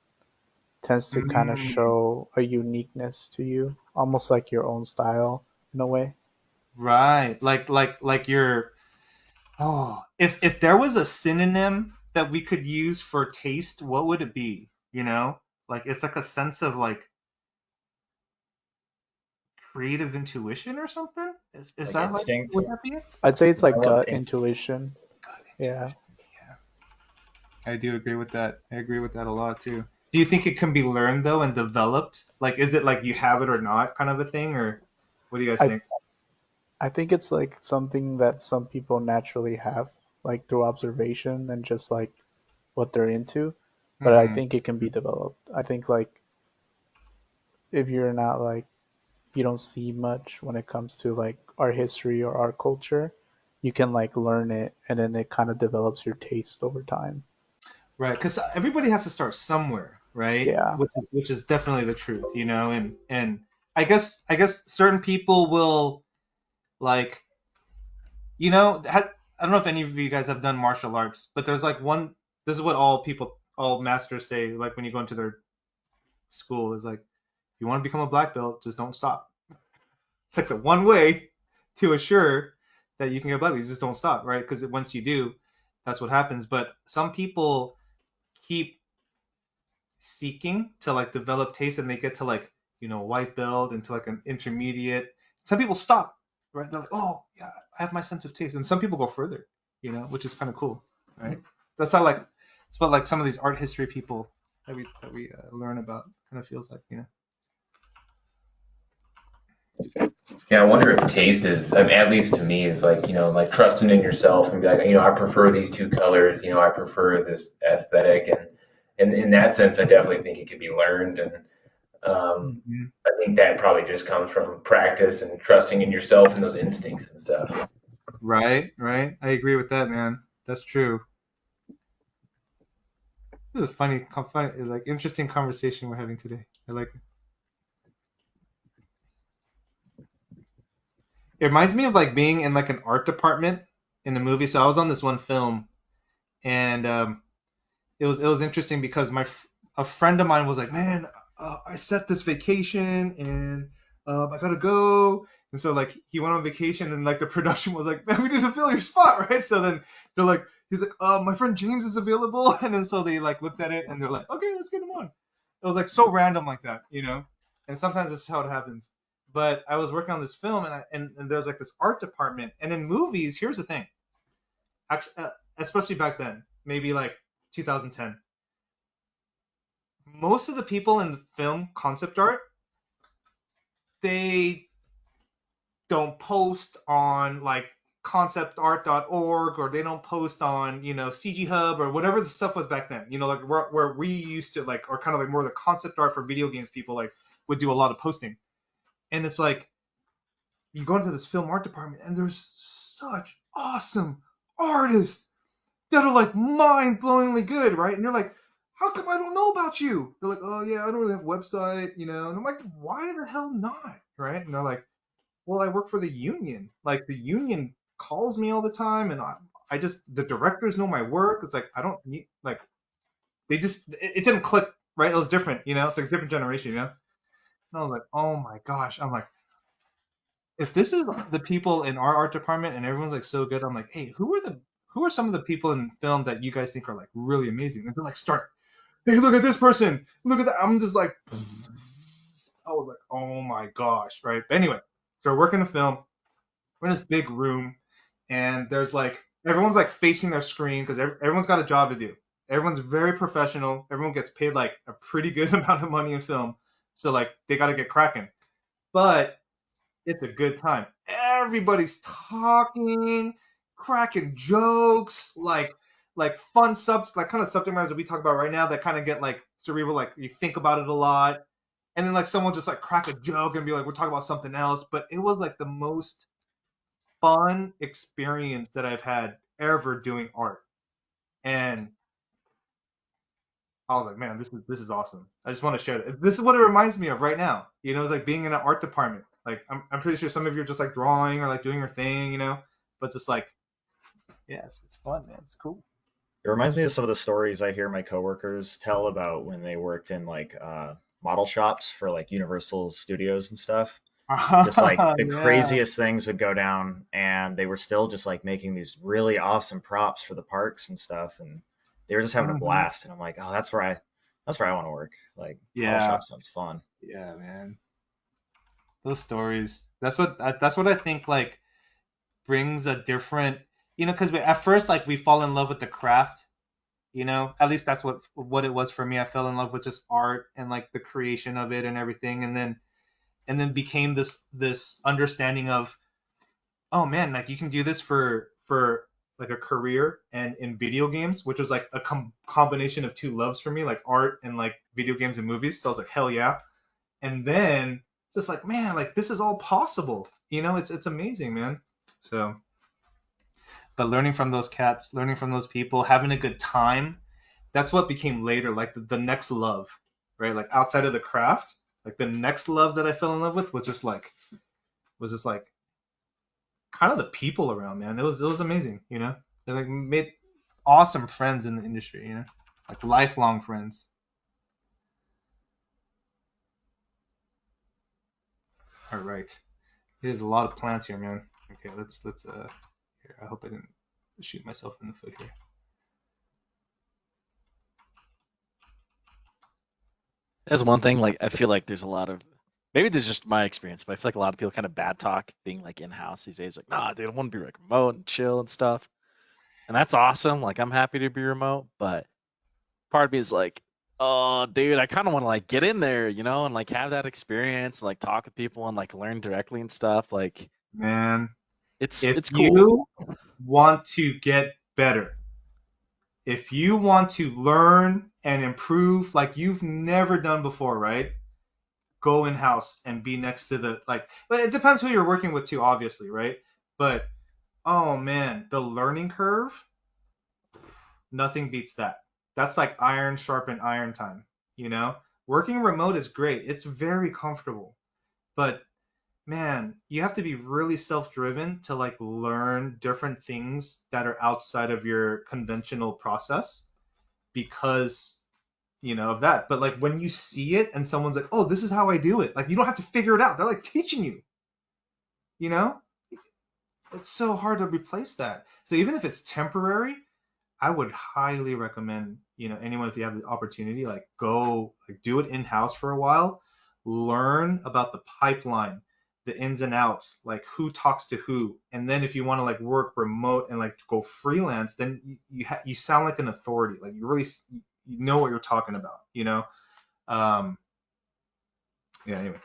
tends to kind of mm, show a uniqueness to you, almost like your own style in a way. right. Like you're. Oh, if there was a synonym that we could use for taste, what would it be? Like it's like a sense of like creative intuition or something. Is Like that like, instinct. would that be it? I'd say it's I like love gut pink. intuition. Gut Yeah. intuition. Yeah, I do agree with that. I agree with that a lot too. Do you think it can be learned though and developed? Like, is it like you have it or not kind of a thing, or what do you guys I think? I think it's like something that some people naturally have, like through observation and just like what they're into. But I Mm-hmm. think it can be developed. I think like if you're not like you don't see much when it comes to like art history or art culture, you can like learn it and then it kind of develops your taste over time. Right, because everybody has to start somewhere, right? Yeah. Which is definitely the truth, you know. And I guess certain people will like, you know, I don't know if any of you guys have done martial arts, but there's like one. This is what all masters say, like when you go into their school, is like, if you want to become a black belt, just don't stop. It's like the one way to assure that you can get a black belt. You just don't stop, right? Because once you do, that's what happens. But some people keep seeking to like develop taste, and they get to like, you know, white belt into like an intermediate. Some people stop, right? They're like, oh yeah, I have my sense of taste, and some people go further, you know, which is kind of cool, right? That's how like it's what like some of these art history people that we learn about kind of feels like, you know. Yeah, I wonder if taste is, I mean, at least to me, is like, like trusting in yourself and be like, I prefer these two colors, I prefer this aesthetic. And in that sense, I definitely think it can be learned. And Mm-hmm. I think that probably just comes from practice and trusting in yourself and those instincts and stuff. Right, right. I agree with that, man. That's true. This is a funny, like interesting conversation we're having today. I like it. It reminds me of like being in like an art department in the movie. So I was on this one film, and it was interesting because a friend of mine was like, "Man, I set this vacation, and I gotta go." And so like he went on vacation, and like the production was like, "Man, we need to fill your spot, right?" So then they're like, "He's like, my friend James is available," and then so they like looked at it, and they're like, "Okay, let's get him on." It was like so random like that, you know. And sometimes that's how it happens. But I was working on this film, and there's like this art department, and in movies, here's the thing, actually, especially back then, maybe like 2010, most of the people in the film concept art, they don't post on like conceptart.org, or they don't post on, you know, CG Hub or whatever the stuff was back then, you know, like where we used to like, or kind of like more the concept art for video games people like would do a lot of posting. And it's like you go into this film art department and there's such awesome artists that are like mind-blowingly good, right? And you're like, how come I don't know about you? They're like, oh yeah, I don't really have a website, you know. And I'm like, why the hell not, right? And they're like, well, I work for the union. Like the union calls me all the time, and I just the directors know my work. It's like I don't need like they just it didn't click, right? It was different, you know. It's like a different generation, you know. And I was like, oh my gosh, I'm like, if this is the people in our art department and everyone's like so good, I'm like, hey, who are some of the people in film that you guys think are like really amazing? And they're like, start, hey, look at this person, look at that. I'm just like, I was like, oh my gosh, right? But anyway, so we're working the film. We're in this big room, and there's like everyone's like facing their screen because everyone's got a job to do. Everyone's very professional. Everyone gets paid like a pretty good amount of money in film, so like they got to get cracking. But it's a good time. Everybody's talking, cracking jokes, like fun subs, like kind of subject matters that we talk about right now that kind of get like cerebral, like you think about it a lot, and then like someone just like crack a joke and be like, we're talking about something else. But it was like the most fun experience that I've had ever doing art, and I was like, man, this is awesome. I just want to share it. This is what it reminds me of right now. You know, it's like being in an art department. Like I'm pretty sure some of you are just like drawing or like doing your thing, you know, but just like, yeah, it's fun, man. It's cool. It reminds me of some of the stories I hear my coworkers tell about when they worked in like model shops for like Universal Studios and stuff. Just like the Yeah. craziest things would go down, and they were still just like making these really awesome props for the parks and stuff, and they were just having a Hmm. blast. And I'm like, oh, that's where I want to work. Like model Yeah. shop sounds fun. Yeah, man. Those stories. That's what I think like brings a different, you know, because at first like we fall in love with the craft, you know. At least that's what it was for me. I fell in love with just art and like the creation of it and everything, and then became this understanding of, oh man, like you can do this for like a career and in video games, which was like a combination of two loves for me, like art and like video games and movies. So I was like, hell yeah. and then just like, man, like this is all possible. It's amazing, man. So, but learning from those cats, learning from those people, having a good time, that's what became later like the next love, right? Like outside of the craft, like the next love that I fell in love with was just like kind of the people around, man. It was amazing, They like made awesome friends in the industry, like lifelong friends. All right, there's a lot of plants here, man. Okay, let's here. I hope I didn't shoot myself in the foot here. That's one thing. Like I feel like there's a lot of maybe there's just my experience, but I feel like a lot of people kind of bad talk being like in house these days. Like, nah, dude, I want to be like remote and chill and stuff. And that's awesome. Like I'm happy to be remote, but part of me is like, oh, dude, I kind of want to like get in there, and like have that experience, like talk with people and like learn directly and stuff. Like, Man, it's if cool. you want to get better, if you want to learn and improve like you've never done before, right? Go in house and be next to the like. But it depends who you're working with too, obviously, right? But oh man, the learning curve, nothing beats that. That's like iron sharpen iron time. Working remote is great. It's very comfortable, but man, you have to be really self-driven to like learn different things that are outside of your conventional process because of that. But like when you see it and someone's like, oh, this is how I do it, like you don't have to figure it out. They're like teaching you. you know it's so hard to replace that. So even if it's temporary, I would highly recommend, anyone, if you have the opportunity, like go like do it in house for a while, learn about the pipeline, the ins and outs, like who talks to who, and then if you want to like work remote and like go freelance, then you sound like an authority, like you really you know what you're talking about, yeah. Anyway,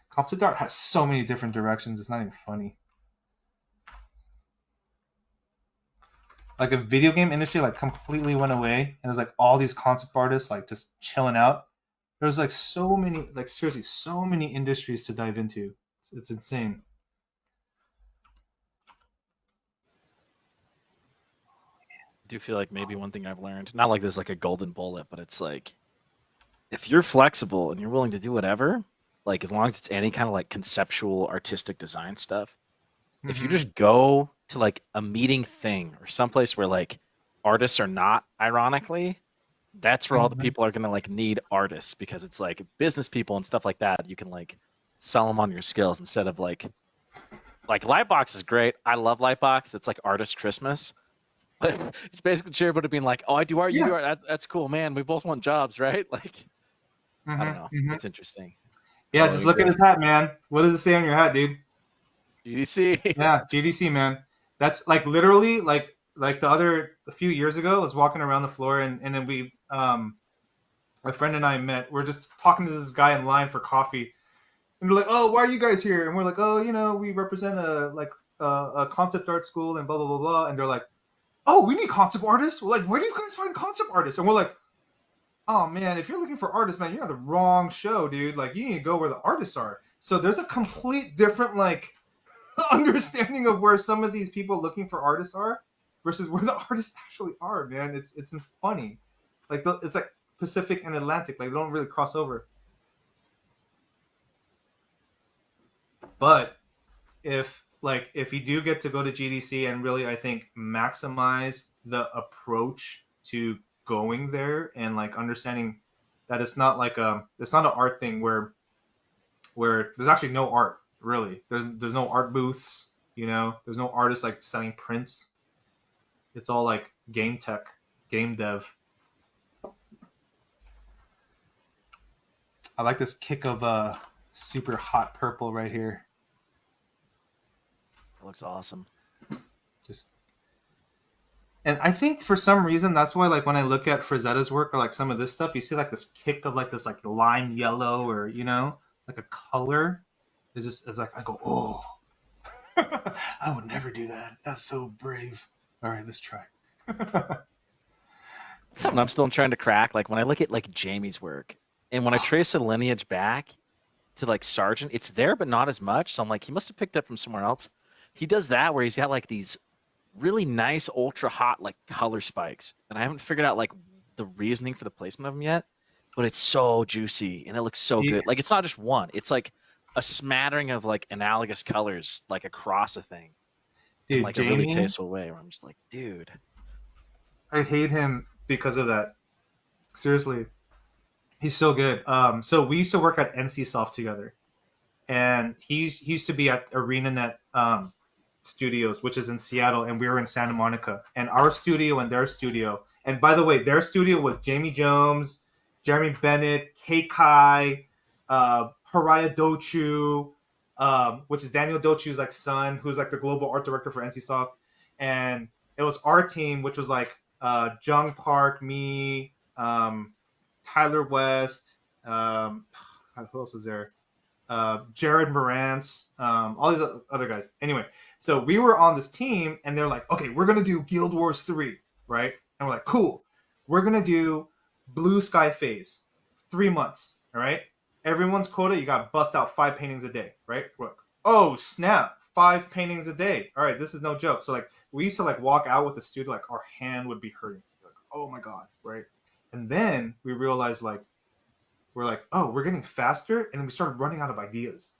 concept art has so many different directions. It's not even funny. Like a video game industry like completely went away, and there's like all these concept artists like just chilling out. There's like so many, like seriously, so many industries to dive into. It's insane. I do feel like maybe one thing I've learned, not like this like a golden bullet, but it's like if you're flexible and you're willing to do whatever, like as long as it's any kind of like conceptual artistic design stuff, if you Mhm. just go to like a meeting thing or someplace where like artists are not, ironically, that's where all the Mhm. people are gonna like need artists because it's like business people and stuff like that. You can like sell them on your skills instead of like Lightbox is great. I love Lightbox. It's like artist Christmas. But it's basically everybody being like, "Oh, I do art, you Yeah. do art. That's cool, man. We both want jobs, right?" Like, I don't Mhm. know. Mhm. It's interesting. Yeah, Oh, just look at agree. his hat, man. What does it say on your hat, dude? GDC. Yeah, GDC, man. That's like literally like a few years ago, I was walking around the floor, and then my friend and I met. We're just talking to this guy in line for coffee, and they're like, "Oh, why are you guys here?" And we're like, "Oh, we represent a concept art school and blah blah blah blah." And they're like, "Oh, we need concept artists." We're like, "Where do you guys find concept artists?" And we're like, "Oh man, if you're looking for artists, man, you're on the wrong show, dude. Like, you need to go where the artists are." So there's a complete different like understanding of where some of these people looking for artists are versus where the artists actually are, man. It's funny. Like it's like Pacific and Atlantic, like they don't really cross over. But if you do get to go to GDC and really, I think, maximize the approach to going there and like understanding that it's not an art thing where there's actually no art, really. There's no art booths, there's no artists like selling prints. It's all like game tech, game dev. I like this kick of super hot purple right here. That looks awesome. Just And I think for some reason that's why like when I look at Frazetta's work or like some of this stuff, you see like this kick of like this like lime yellow or like a color. It's like I go, oh, I would never do that. That's so brave. All right, let's try. Something I'm still trying to crack. Like when I look at like Jamie's work, And when I trace the lineage back to like Sergeant, it's there, but not as much. So I'm like, he must have picked up from somewhere else. He does that where he's got like these really nice, ultra hot like color spikes, and I haven't figured out like the reasoning for the placement of them yet. But it's so juicy and it looks so Yeah. good. Like it's not just one; it's like a smattering of like analogous colors, like across a thing, in Dude, like a really Jamie, tasteful way. Where I'm just like, dude, I hate him because of that. Seriously, he's so good. So we used to work at NCSoft together, and he used to be at ArenaNet Studios, which is in Seattle, and we were in Santa Monica. And our studio and their studio, and by the way, their studio was Jamie Jones, Jeremy Bennett, Kei Kai, Haraya Dochu, which is Daniel Dochu's like son, who's like the global art director for NCSoft, and it was our team, which was like Jung Park, me, Tyler West, who else was there? Jared Morantz, all these other guys. Anyway, so we were on this team, and they're like, okay, we're gonna do Guild Wars 3, right? And we're like, cool. We're gonna do Blue Sky Phase, 3 months, all right? Everyone's quota, you got to bust out 5 paintings a day, right? We're like, oh snap, 5 paintings a day. All right, this is no joke. So like, we used to like walk out with the studio, like our hand would be hurting. Like, oh my god, right? And then we realized like we're like, oh, we're getting faster, and then we started running out of ideas.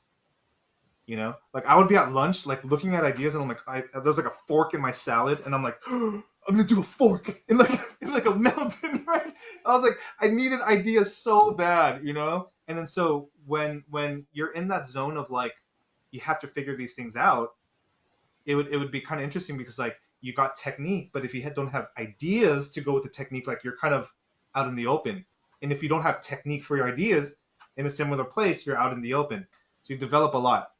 You know, like I would be at lunch, like looking at ideas, and I'm like, there's like a fork in my salad, and I'm like, oh, I'm gonna do a fork in like a mountain, right? I was like, I needed ideas so bad, you know. And then so when you're in that zone of like, you have to figure these things out, it would be kind of interesting because like you got technique, but if you don't have ideas to go with the technique, like you're kind of out in the open. And if you don't have technique for your ideas in a similar place, you're out in the open. So you develop a lot.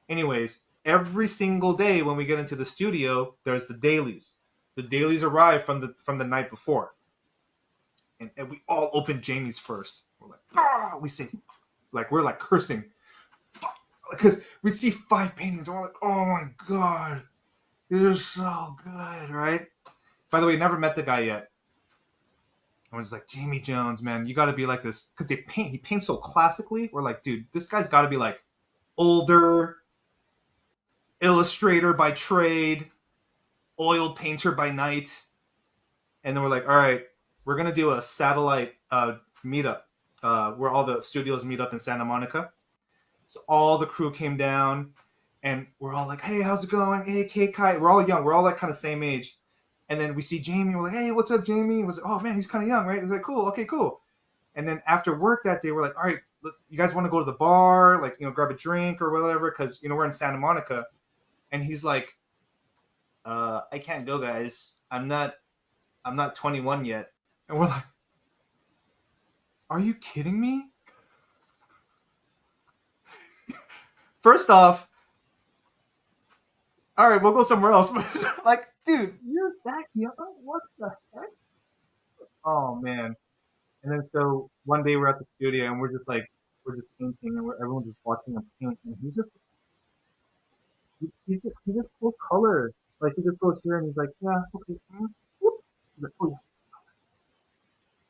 Anyways, every single day when we get into the studio, there's the dailies. The dailies arrive from the night before, and we all open Jamie's first. We're like, ah, we say, like we're like cursing, because we'd see 5 paintings, and we're like, oh my god, they're so good, right? By the way, never met the guy yet. I was like, Jamie Jones, man, you got to be like this, because he paints so classically. We're like, dude, this guy's got to be like older, illustrator by trade, oil painter by night. And then we're like, all right, we're gonna do a satellite meetup where all the studios meet up in Santa Monica. So all the crew came down, and we're all like, hey, how's it going? Hey, Kei Kai. We're all young. We're all like kind of same age. And then we see Jamie. We're like, hey, what's up, Jamie? He was like, oh man, he's kind of young, right? He was like, cool, okay, cool. And then after work that day, we're like, all right, you guys want to go to the bar, like, you know, grab a drink or whatever, because you know we're in Santa Monica. And he's like, I can't go, guys. I'm not 21 yet. And we're like, are you kidding me? First off, all right, we'll go somewhere else. But like, dude, you're that young? What the heck? Oh man. And then so one day we're at the studio and we're just painting, and everyone's just watching him paint, and he just pulls color. Like he just goes here and he's like, yeah, okay, whoop. He's like, oh yeah.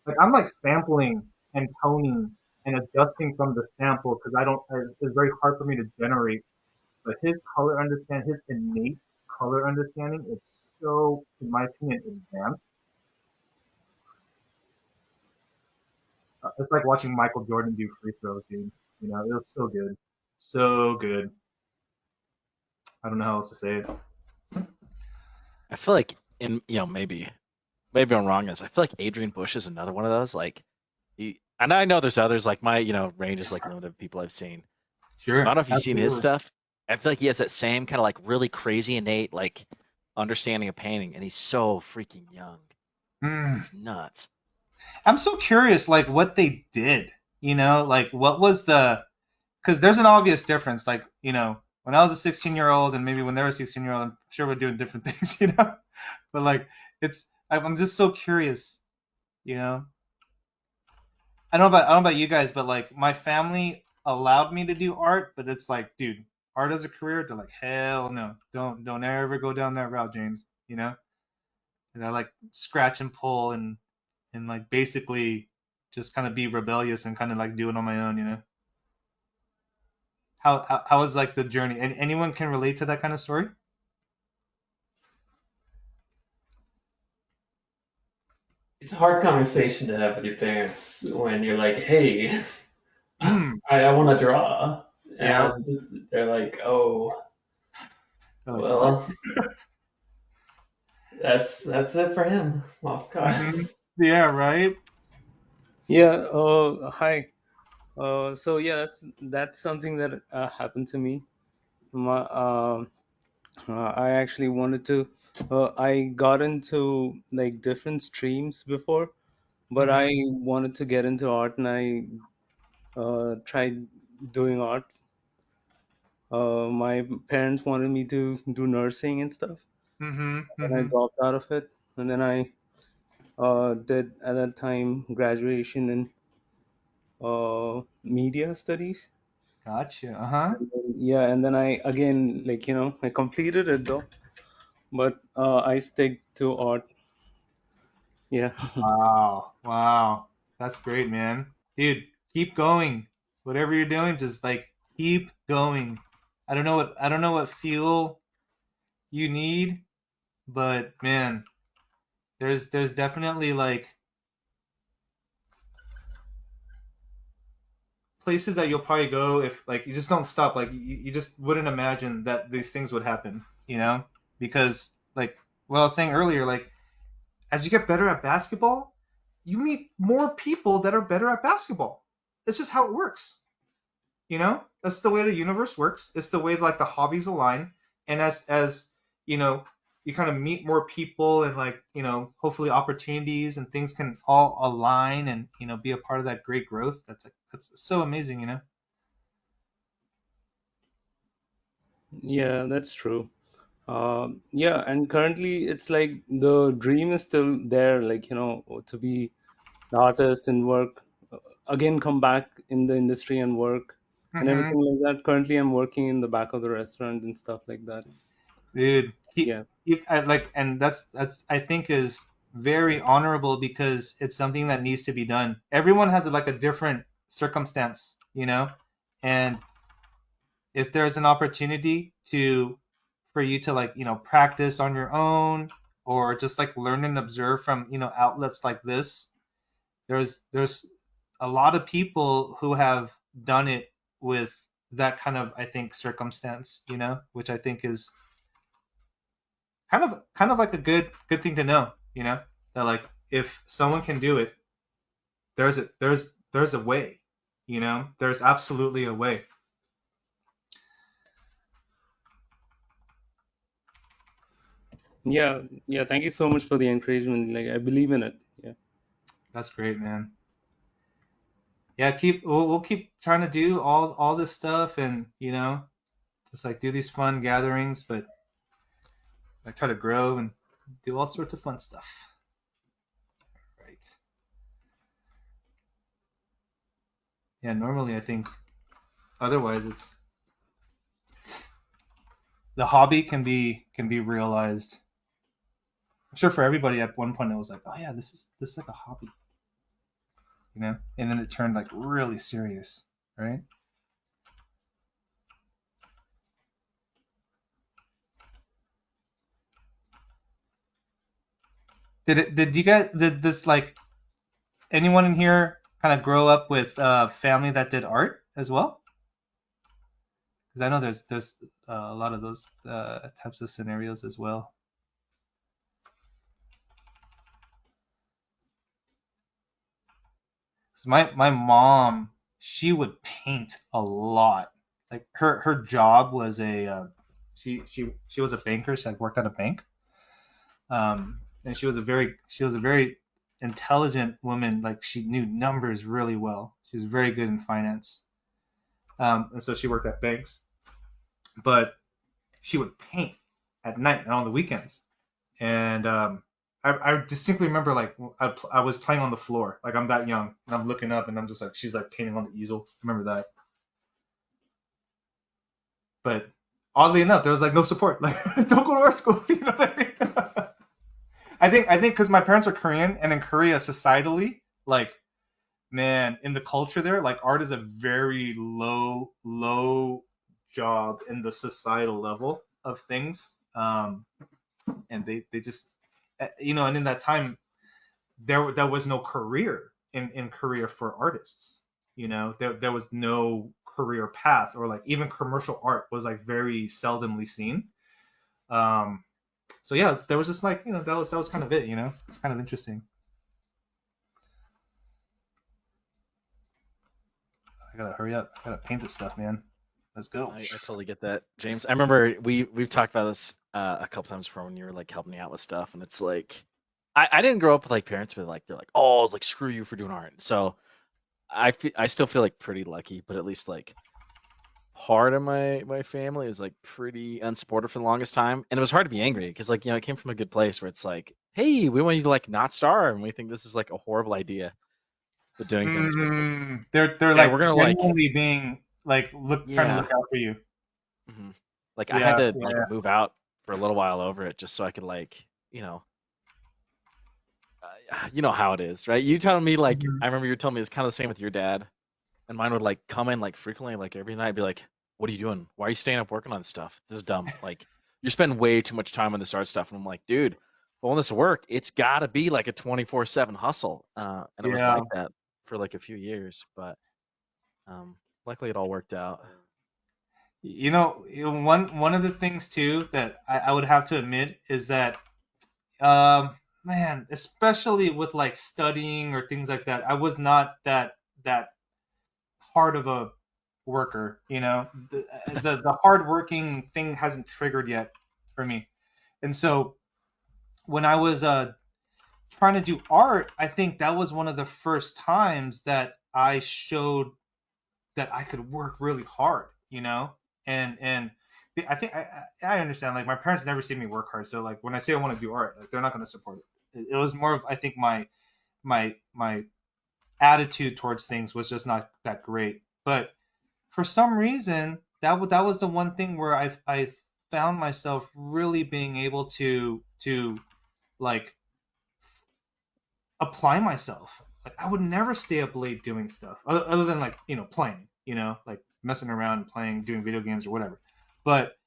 Like I'm like sampling and toning and adjusting from the sample because it's very hard for me to generate. But his color understand, his innate color understanding is so, in my opinion, advanced. It's like watching Michael Jordan do free throws, dude. You know, it was so good, so good. I don't know how else to say it. I feel like maybe I'm wrong. Is I feel like Adrian Bush is another one of those like and I know there's others like my range is like limited of people I've seen. Sure, I don't know if you've seen his absolutely. stuff. I feel like he has that same kind of like really crazy innate like understanding of painting, and he's so freaking young. Mm. It's nuts. I'm so curious, like what they did. You know, like what was because there's an obvious difference. Like when I was a 16-year-old and maybe when they were 16-year-old, I'm sure we're doing different things. But like I'm just so curious. You know, I don't know about you guys, but like my family allowed me to do art, but it's like, dude, art as a career, they're like, hell no, don't ever go down that route, James. And I like scratch and pull and like basically just kind of be rebellious and kind of like do it on my own, you know. How was like the journey? And anyone can relate to that kind of story? It's a hard conversation to have with your parents when you're like, "Hey, Mm. I want to draw," Yeah. and they're like, "Oh, They're like, well, that's it for him. Lost cause." yeah, right. Yeah. Hi. So yeah, that's something that happened to me. I actually wanted to. I got into like different streams before, but I wanted to get into art, and I tried doing art. My parents wanted me to do nursing and stuff, and I dropped out of it. And then I did at that time graduation in media studies. Gotcha. Uh-huh. Yeah, and then I again, like, I completed it though, but I stick to art. Yeah. Wow. That's great, man. Dude, keep going. Whatever you're doing, just like keep going. I don't know what fuel you need, but man, there's definitely like places that you'll probably go if like you just don't stop. Like you just wouldn't imagine that these things would happen, you know? Because like what I was saying earlier, like as you get better at basketball, you meet more people that are better at basketball. It's just how it works. You know, that's the way the universe works. It's the way like the hobbies align, and as you know, you kind of meet more people and like hopefully opportunities and things can all align and be a part of that great growth. That's so amazing. Yeah, that's true. Yeah, and currently it's like the dream is still there, like, to be an artist and work, again, come back in the industry and work and Mm-hmm. everything like that. Currently, I'm working in the back of the restaurant and stuff like that. Dude, Yeah. and that's I think is very honorable because it's something that needs to be done. Everyone has like a different circumstance, and if there's an opportunity for you to like practice on your own or just like learn and observe from outlets like this, there's a lot of people who have done it with that kind of I think circumstance, which I think is kind of like a good thing to know, that like if someone can do it, there's a way, there's absolutely a way. Yeah. Yeah. Thank you so much for the encouragement. Like, I believe in it. Yeah. That's great, man. Yeah, we'll keep trying to do all this stuff and just like do these fun gatherings, but I try to grow and do all sorts of fun stuff. Right. Yeah, normally I think otherwise it's the hobby can be realized. I'm sure for everybody at one point it was like, oh yeah, this is like a hobby, and then it turned like really serious, right? Did this like anyone in here kind of grow up with family that did art as well? Because I know there's a lot of those types of scenarios as well. 'Cause my mom, she would paint a lot. Like her job was she was a banker. She had worked at a bank. And she was a very intelligent woman. Like she knew numbers really well. She was very good in finance. And so she worked at banks, but she would paint at night and on the weekends. And I distinctly remember like I was playing on the floor, like I'm that young, and I'm looking up, and I'm just like she's like painting on the easel. I remember that. But oddly enough, there was like no support. Like don't go to art school. You know what I mean? I think because my parents are Korean, and in Korea societally, like man, in the culture there, like art is a very low job in the societal level of things. And they just, and in that time, there was no career in Korea for artists. There was no career path, or like even commercial art was like very seldomly seen. So yeah, there was just like that was kind of it. It's kind of interesting. I gotta hurry up. I gotta paint this stuff, man. Let's go. I totally get that, James. I remember we've talked about this a couple times before when you were like helping me out with stuff, and it's like I didn't grow up with like parents who like they're like, oh, like screw you for doing art. So I still feel like pretty lucky, but at least like part of my family is like pretty unsupportive for the longest time, and it was hard to be angry because like it came from a good place where it's like, hey, we want you to like not star, and we think this is like a horrible idea, but doing things with like, They're yeah, like we're gonna like, genuinely being like trying to yeah. look out for you. hmm Like I had Yeah, to like move out for a little while over it just so I could like, you know how it is, right? You telling me like Mhm. I remember you telling me it's kind of the same with your dad, and mine would like come in like frequently, like every night, be like, "What are you doing? Why are you staying up working on this stuff? This is dumb. Like you're spending way too much time on this art stuff." And I'm like, "Dude, for all this work, it's got to be like a 24/7 hustle." And it was Yeah. like that for like a few years, but luckily it all worked out. One of the things too that I would have to admit is that, man, especially with like studying or things like that, I was not that hard of a worker. The hard working thing hasn't triggered yet for me, and so when I was trying to do art, I think that was one of the first times that I showed that I could work really hard, and I think I understand. Like my parents never see me work hard, so like when I say I want to do art, like they're not going to support it. It was more of, I think, my attitude towards things was just not that great. But for some reason, that was the one thing where I found myself really being able to like apply myself. Like I would never stay up late doing stuff other than like playing, like messing around, playing, doing video games or whatever. But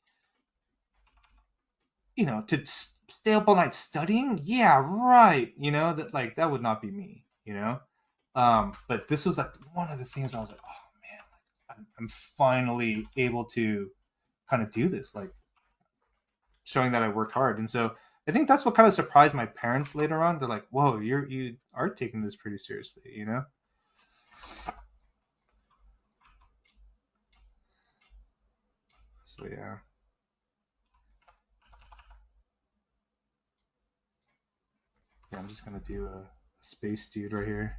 to stay up all night studying, yeah, right. That like that would not be me. But this was like one of the things where I was like, oh man, like, I'm finally able to kind of do this, like showing that I worked hard. And so I think that's what kind of surprised my parents later on. They're like, whoa, you are taking this pretty seriously. So yeah. Yeah, I'm just gonna do a space dude right here.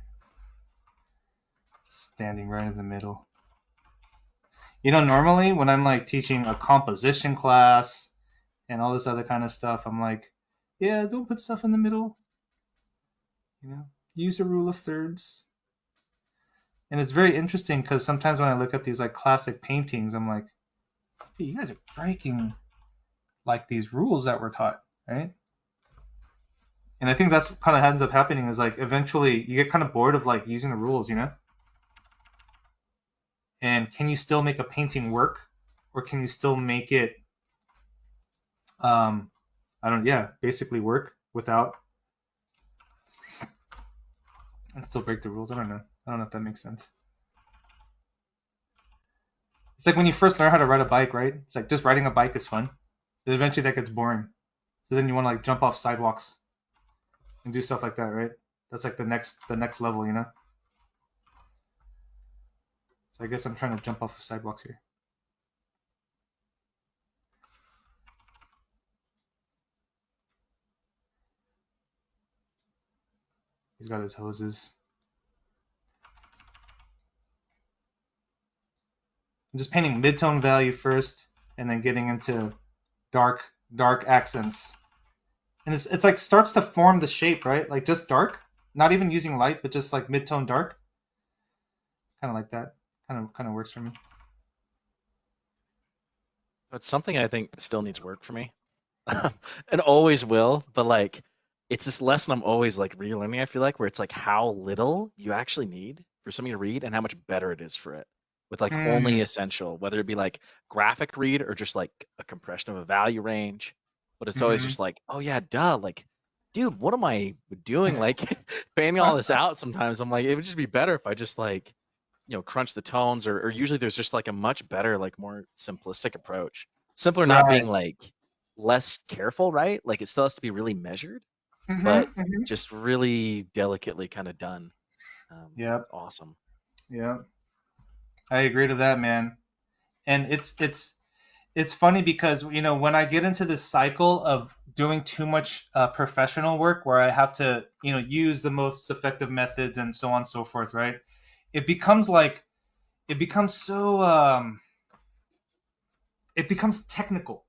Just standing right in the middle. Normally when I'm like teaching a composition class and all this other kind of stuff, I'm like, yeah, don't put stuff in the middle. Use a rule of thirds. And it's very interesting because sometimes when I look at these like classic paintings, I'm like, hey, you guys are breaking like these rules that were taught, right? And I think that's what kind of ends up happening is like eventually you get kind of bored of like using the rules, And can you still make a painting work, or can you still make it, basically work without, and still break the rules? I don't know if that makes sense. It's like when you first learn how to ride a bike, right? It's like just riding a bike is fun, but eventually that gets boring. So then you want to like jump off sidewalks and do stuff like that, right? That's like the next level, So I guess I'm trying to jump off of sidewalks here. He's got his hoses. I'm just painting mid-tone value first, and then getting into dark accents. And it's like starts to form the shape, right? Like just dark, not even using light, but just like mid-tone dark. Kind of like that. Kind of works for me. It's something I think still needs work for me. And always will, but like it's this lesson I'm always like relearning, I feel like, where it's like how little you actually need for something to read and how much better it is for it with like only Mm. essential, whether it be like graphic read or just like a compression of a value range. But it's always Mhm. just like, oh yeah, duh. Like, dude, what am I doing? Like fanning all this out sometimes. I'm like, it would just be better if I just like, crunch the tones or usually there's just like a much better, like more simplistic approach. Simpler not Right. being like less careful, right? Like it still has to be really measured, but Mhm. Mhm. just really delicately kind of done. Yep. Awesome. Yep. I agree to that, man. And it's funny because when I get into this cycle of doing too much professional work where I have to use the most effective methods and so on and so forth, right? It becomes like it becomes so it becomes technical.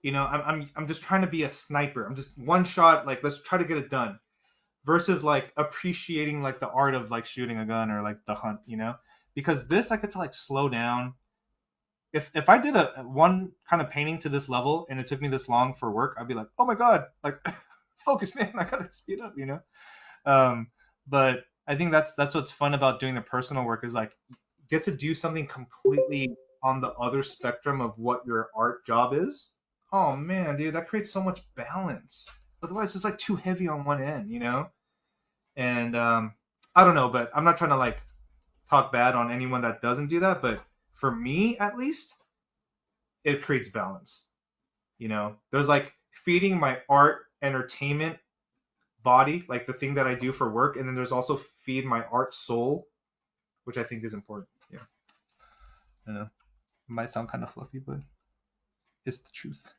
I'm just trying to be a sniper. I'm just one shot, like let's try to get it done. Versus like appreciating like the art of like shooting a gun or like the hunt. Because this I get to like slow down. If I did a one kind of painting to this level and it took me this long for work, I'd be like, oh my god, like focus, man, I gotta speed up. Um, but I think that's what's fun about doing the personal work is like get to do something completely on the other spectrum of what your art job is. Oh man, dude, that creates so much balance. Otherwise, it's like too heavy on one end. And I don't know, but I'm not trying to like talk bad on anyone that doesn't do that. But for me, at least, it creates balance. There's like feeding my art entertainment body, like the thing that I do for work, and then there's also feed my art soul, which I think is important. Yeah, I know it might sound kind of fluffy, but it's the truth.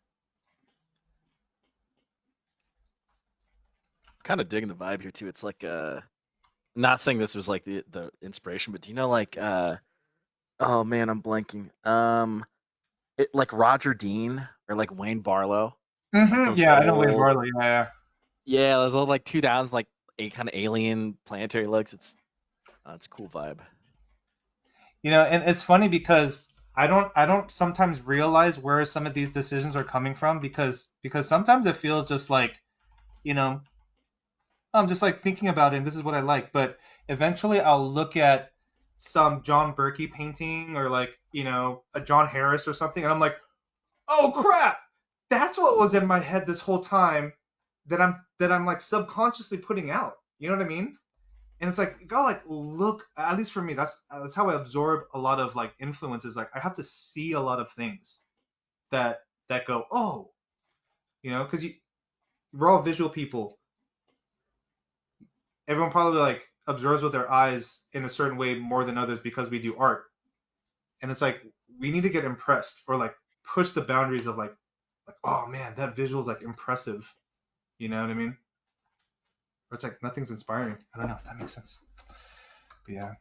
Kind of digging the vibe here too. It's like not saying this was like the inspiration, but do you know like oh man, I'm blanking. Like Roger Dean or like Wayne Barlow, like those Yeah, I know Wayne old Barlow. Yeah, yeah, those old like 2000s like a kind of alien planetary looks. It's a cool vibe. and it's funny because I don't sometimes realize where some of these decisions are coming from because sometimes it feels just like you know I'm just like thinking about it and this is what I like, but eventually I'll look at some John Berkey painting or like a John Harris or something, and I'm like, oh crap, that's what was in my head this whole time that I'm like subconsciously putting out. You know what I mean? And it's like you gotta like look. At least for me, that's how I absorb a lot of like influences. Like I have to see a lot of things that go, oh, because we're all visual people. Everyone probably like observes with their eyes in a certain way more than others because we do art. And it's like we need to get impressed or like push the boundaries of like oh man, that visual is like impressive. You know what I mean? Or it's like nothing's inspiring. I don't know if that makes sense. But yeah.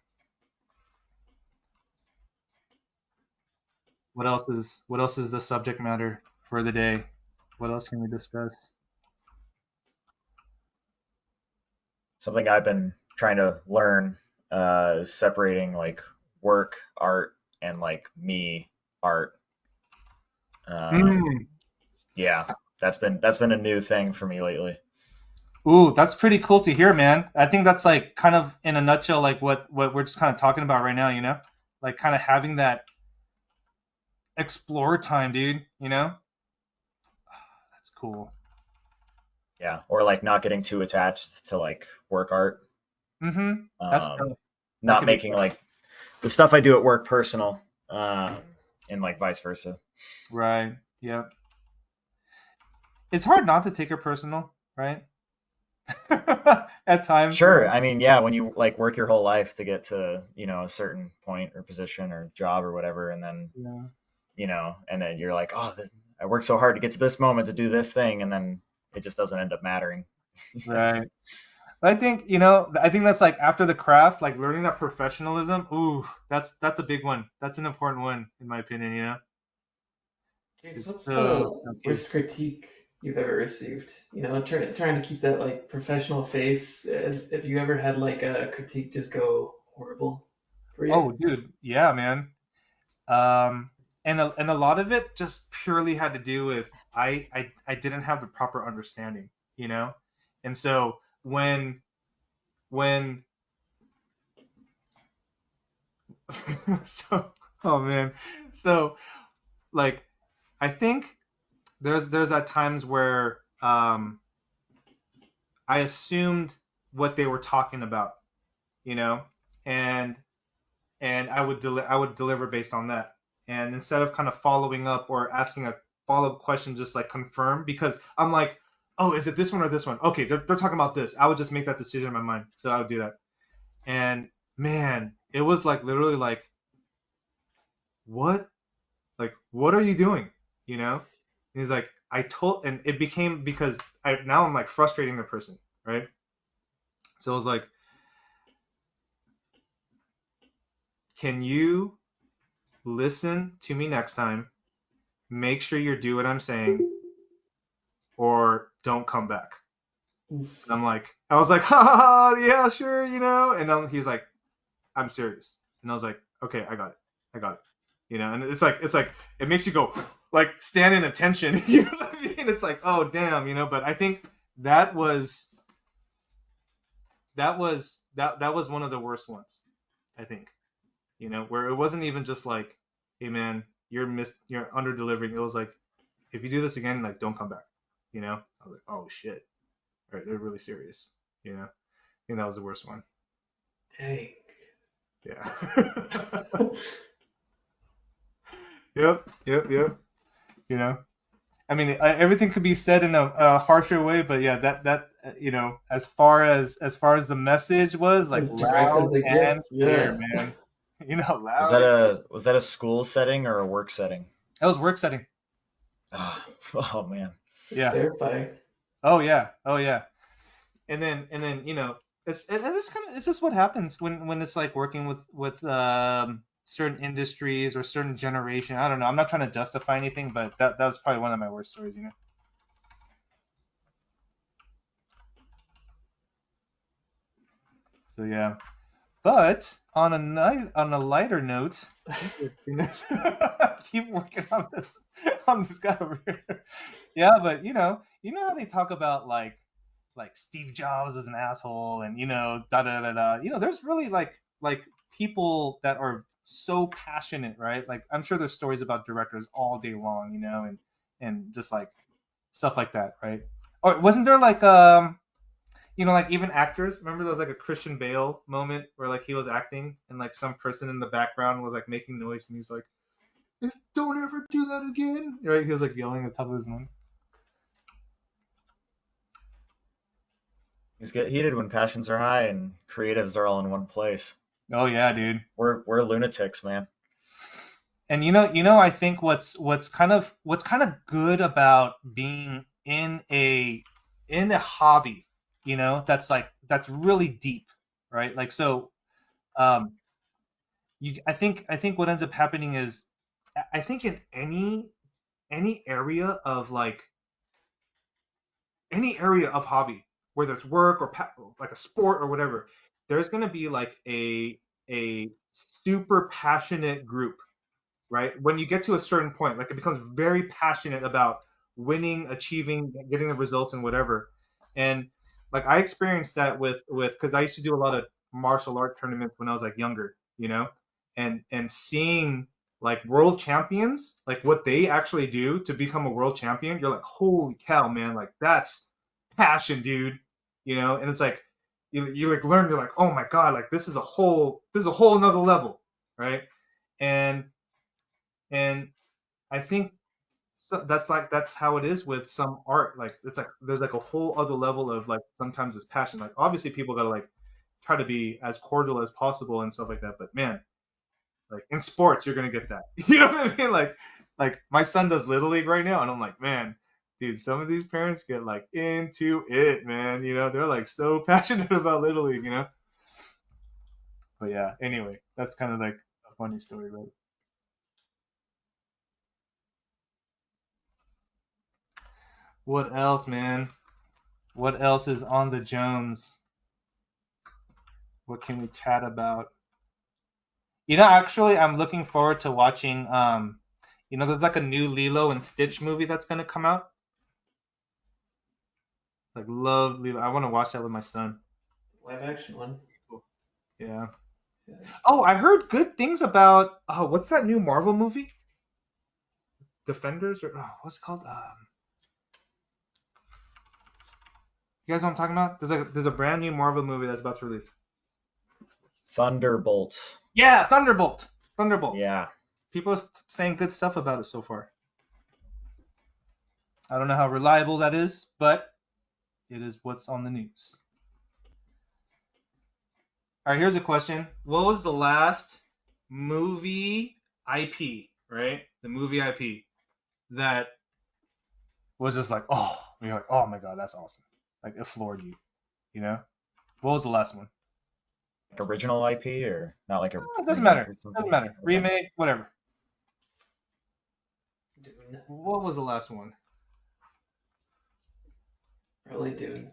What else is the subject matter for the day? What else can we discuss? Something I've been trying to learn is separating like work art and like me art. Mm. Yeah, that's been a new thing for me lately. Ooh, that's pretty cool to hear, man. I think that's like kind of in a nutshell, like what we're just kind of talking about right now. Like kind of having that explore time, dude. That's cool. Yeah, or like not getting too attached to like work art. Mm-hmm. That's Um, tough. That not could be making tough. like the stuff I do at work personal, and like vice versa. Right. Yeah. It's hard not to take it personal, right? At times. Sure, I mean, yeah, when you like work your whole life to get to a certain point or position or job or whatever, and then Yeah. and then you're like, oh, I worked so hard to get to this moment to do this thing, and then it just doesn't end up mattering. Yes. Right. I think that's like after the craft, like learning that professionalism. Ooh, that's a big one. That's an important one in my opinion. James, It's what's so the so key. worst critique you've ever received? Trying to keep that like professional face. As if you ever had like a critique just go horrible for you. Oh, dude, yeah, man. Um, and a lot of it just purely had to do with I didn't have the proper understanding, you know, and so when So, oh man, so like I think there's at times where I assumed what they were talking about, you know, and I would deliver based on that. And instead of kind of following up or asking a follow up question, just like confirm, because I'm like, oh, is it this one or this one? Okay, they're talking about this. I would just make that decision in my mind, so I would do that. And man, it was like literally like, what, what are you doing? You know? And he's like, I told, and it became because now I'm like frustrating the person, right? So I was like, can you listen to me next time? Make sure you do what I'm saying, or don't come back. And I was like, ha ha ha, yeah, sure, you know. And then he's like, I'm serious. And I was like, okay, I got it, you know. And it's like it makes you go like stand in attention, you know what I mean? It's like, oh damn, you know. But I think that was that was one of the worst ones, I think, you know, where it wasn't even just like, hey man, you're under delivering. It was like, if you do this again, like don't come back, you know. I was like, oh shit, all right, they're really serious, you know. I think that was the worst one. Dang. Yeah. Yep. You know, I mean, everything could be said in a harsher way, but yeah, that you know, as far as the message was, like It's as direct loud as it and gets. clear, Yeah. man. You know, Was loud. that a school setting or a work setting? That was work setting. Oh man. It's Yeah. terrifying. Oh yeah. And then you know, it's just what happens when it's like working with certain industries or certain generation. I don't know. I'm not trying to justify anything, but that was probably one of my worst stories, you know. So yeah. But on a lighter note, keep working on this guy over here. Yeah, but you know how they talk about like Steve Jobs was an asshole, and you know da da da da. You know, there's really like people that are so passionate, right? Like I'm sure there's stories about directors all day long, you know, and just like stuff like that, right? Or wasn't there like you know, like even actors. Remember there was like a Christian Bale moment where like he was acting and like some person in the background was like making noise and he's like, "Don't ever do that again!" Right? He was like yelling at the top of his lungs. Things get heated when passions are high and creatives are all in one place. Oh yeah, dude. We're lunatics, man. And I think what's kind of good about being in a hobby, you know, that's really deep, right? Like so, um, I think what ends up happening is, I think in any area of any area of hobby, whether it's work or like a sport or whatever, there's gonna be like a super passionate group, right? When you get to a certain point, like it becomes very passionate about winning, achieving, getting the results and whatever. And like I experienced that with because I used to do a lot of martial art tournaments when I was like younger, you know, and seeing like world champions, like what they actually do to become a world champion, you're like, holy cow, man, like that's passion, dude, you know. And it's like you like learn, you're like, oh my god, like this is a whole another level, right? And and I think that's how it is with some art. Like it's like there's like a whole other level of like sometimes it's passion. Like obviously people gotta like try to be as cordial as possible and stuff like that. But man, like in sports you're gonna get that. You know what I mean? Like my son does little league right now, and I'm like, man, dude, some of these parents get like into it, man. You know, they're like so passionate about little league. You know. But yeah, anyway, that's kind of like a funny story, right? What else, man? What else is on the Jones? What can we chat about? You know, actually, I'm looking forward to watching. You know, there's like a new Lilo and Stitch movie that's gonna come out. Like, love Lilo. I want to watch that with my son. Live action one. Yeah. Oh, I heard good things about what's that new Marvel movie? Defenders or what's it called? You guys know what I'm talking about? There's a brand new Marvel movie that's about to release. Thunderbolt. Yeah, Thunderbolt. Thunderbolt. Yeah. People are saying good stuff about it so far. I don't know how reliable that is, but it is what's on the news. All right, here's a question. What was the last movie IP, right? The movie IP that was just like, oh, you're like, oh my god, that's awesome. Like it floored you, you know? What was the last one? Like original IP or not like a It doesn't remake matter. or something? Doesn't matter. Okay. Remake, whatever. Dune. What was the last one? Probably Dune.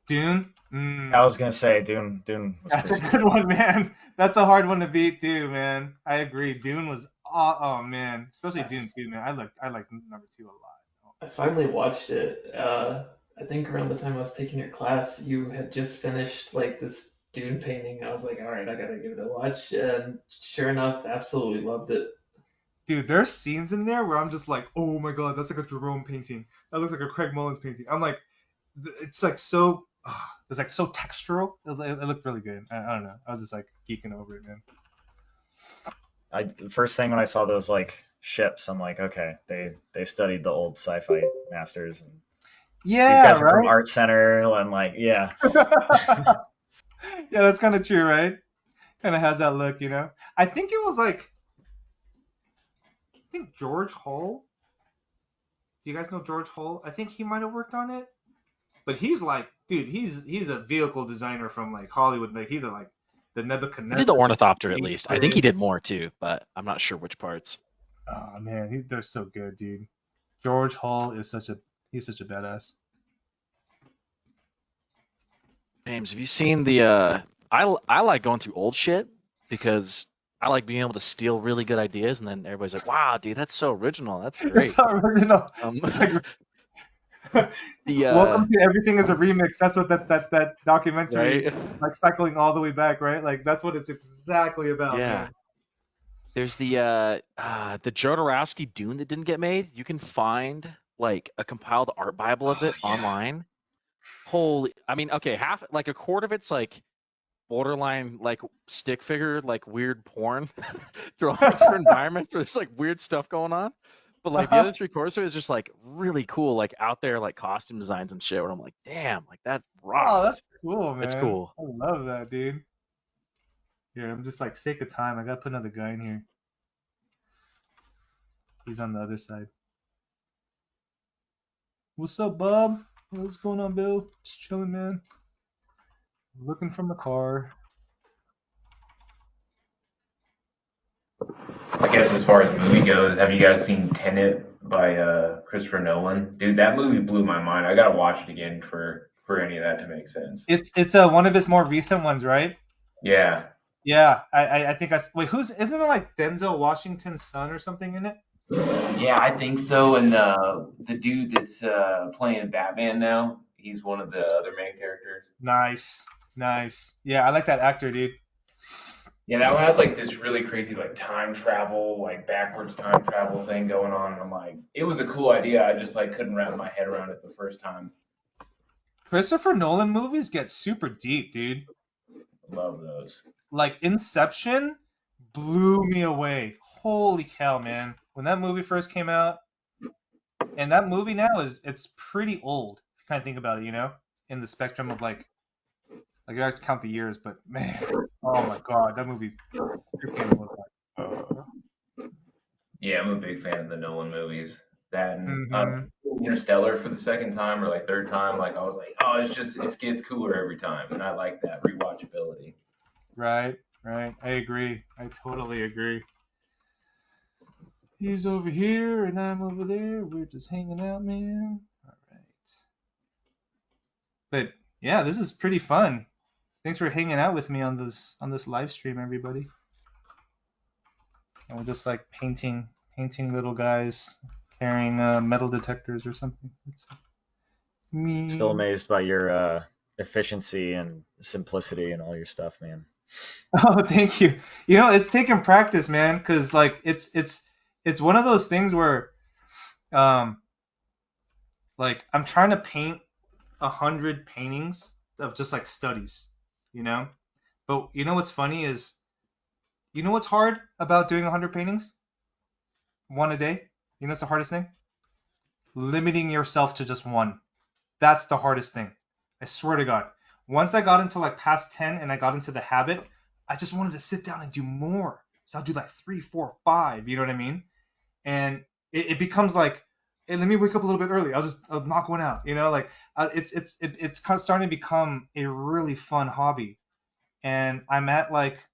Dune? I was gonna say Dune was That's a pretty good one, man. That's a hard one to beat too, man. I agree. Dune was oh man, especially Dune 2, man. I like number 2 a lot. I finally watched it. I think around the time I was taking your class, you had just finished like this Dune painting. I was like, all right, I gotta give it a watch, and sure enough, absolutely loved it. Dude, there's scenes in there where I'm just like, oh my god, that's like a Jerome painting. That looks like a Craig Mullins painting. I'm like, it's like so, it's like so textural. It looked really good. I don't know. I was just like geeking over it, man. The first thing when I saw those like ships, I'm like, okay, they studied the old sci-fi masters, and Yeah, these guys are from right. Art Center, and like, yeah. Yeah, that's kind of true, right? Kind of has that look, you know. I think it was like, I think George Hull. Do you guys know George Hull? I think he might have worked on it. But he's like, dude, he's a vehicle designer from like Hollywood. Like he's like the Nebuchadnezzar. He did the Ornithopter at least. I think he did more too, but I'm not sure which parts. Oh man, they're so good, dude. George Hull is he's such a badass. James, have you seen the? I like going through old shit because I like being able to steal really good ideas, and then everybody's like, "Wow, dude, that's so original. That's great." It's not original. It's like, the welcome to Everything is a Remix. That's what that documentary, right? like cycling all the way back, right? Like that's what it's exactly about. Yeah. Man. There's the Jodorowsky Dune that didn't get made. You can find like a compiled art bible of it online. Holy, I mean, okay, half like a quarter of it's like borderline like stick figure, like weird porn drawings for environments where there's like weird stuff going on. But like the other 3/4 of it is just like really cool, like out there like costume designs and shit where I'm like, damn, like that rocks. Oh, that's cool, man. It's cool. I love that, dude. Here, I'm just like sake of time. I gotta put another guy in here. He's on the other side. What's up, Bob? What's going on, Bill? Just chilling, man. Looking from the car. I guess as far as movie goes, have you guys seen Tenet by Christopher Nolan? Dude, that movie blew my mind. I gotta watch it again for any of that to make sense. It's one of his more recent ones, right? Yeah. Yeah, I think wait, isn't it like Denzel Washington's son or something in it? Yeah, I think so. And the dude that's playing Batman now, he's one of the other main characters. Nice. Yeah, I like that actor, dude. Yeah, that one has like this really crazy like time travel, like backwards time travel thing going on. And I'm like, it was a cool idea. I just like couldn't wrap my head around it the first time. Christopher Nolan movies get super deep, dude. Love those. Like Inception blew me away. Holy cow, man. When that movie first came out, and that movie now it's pretty old, if you kind of think about it, you know, in the spectrum of like you have to count the years, but man, oh my god, that movie was like, Yeah, I'm a big fan of the Nolan movies. That and mm-hmm. Interstellar for the second time or like third time, like I was like, oh, it gets cooler every time, and I like that rewatchability. Right. I agree. I totally agree. He's over here and I'm over there. We're just hanging out, man. All right. But yeah, this is pretty fun. Thanks for hanging out with me on this live stream, everybody. And we're just like painting little guys carrying metal detectors or something. It's me. Still amazed by your efficiency and simplicity and all your stuff, man. Oh, thank you. You know, it's taken practice, man, because like it's one of those things where um like I'm trying to paint 100 paintings of just like studies, you know. But you know what's funny is, you know what's hard about doing 100 paintings, one a day. You know what's the hardest thing? Limiting yourself to just one. That's the hardest thing. I swear to God. Once I got into like past 10 and I got into the habit, I just wanted to sit down and do more. So I'll do like three, four, five. You know what I mean? And it becomes like, hey, let me wake up a little bit early. I'll knock one out. You know, like it's kind of starting to become a really fun hobby. And I'm at like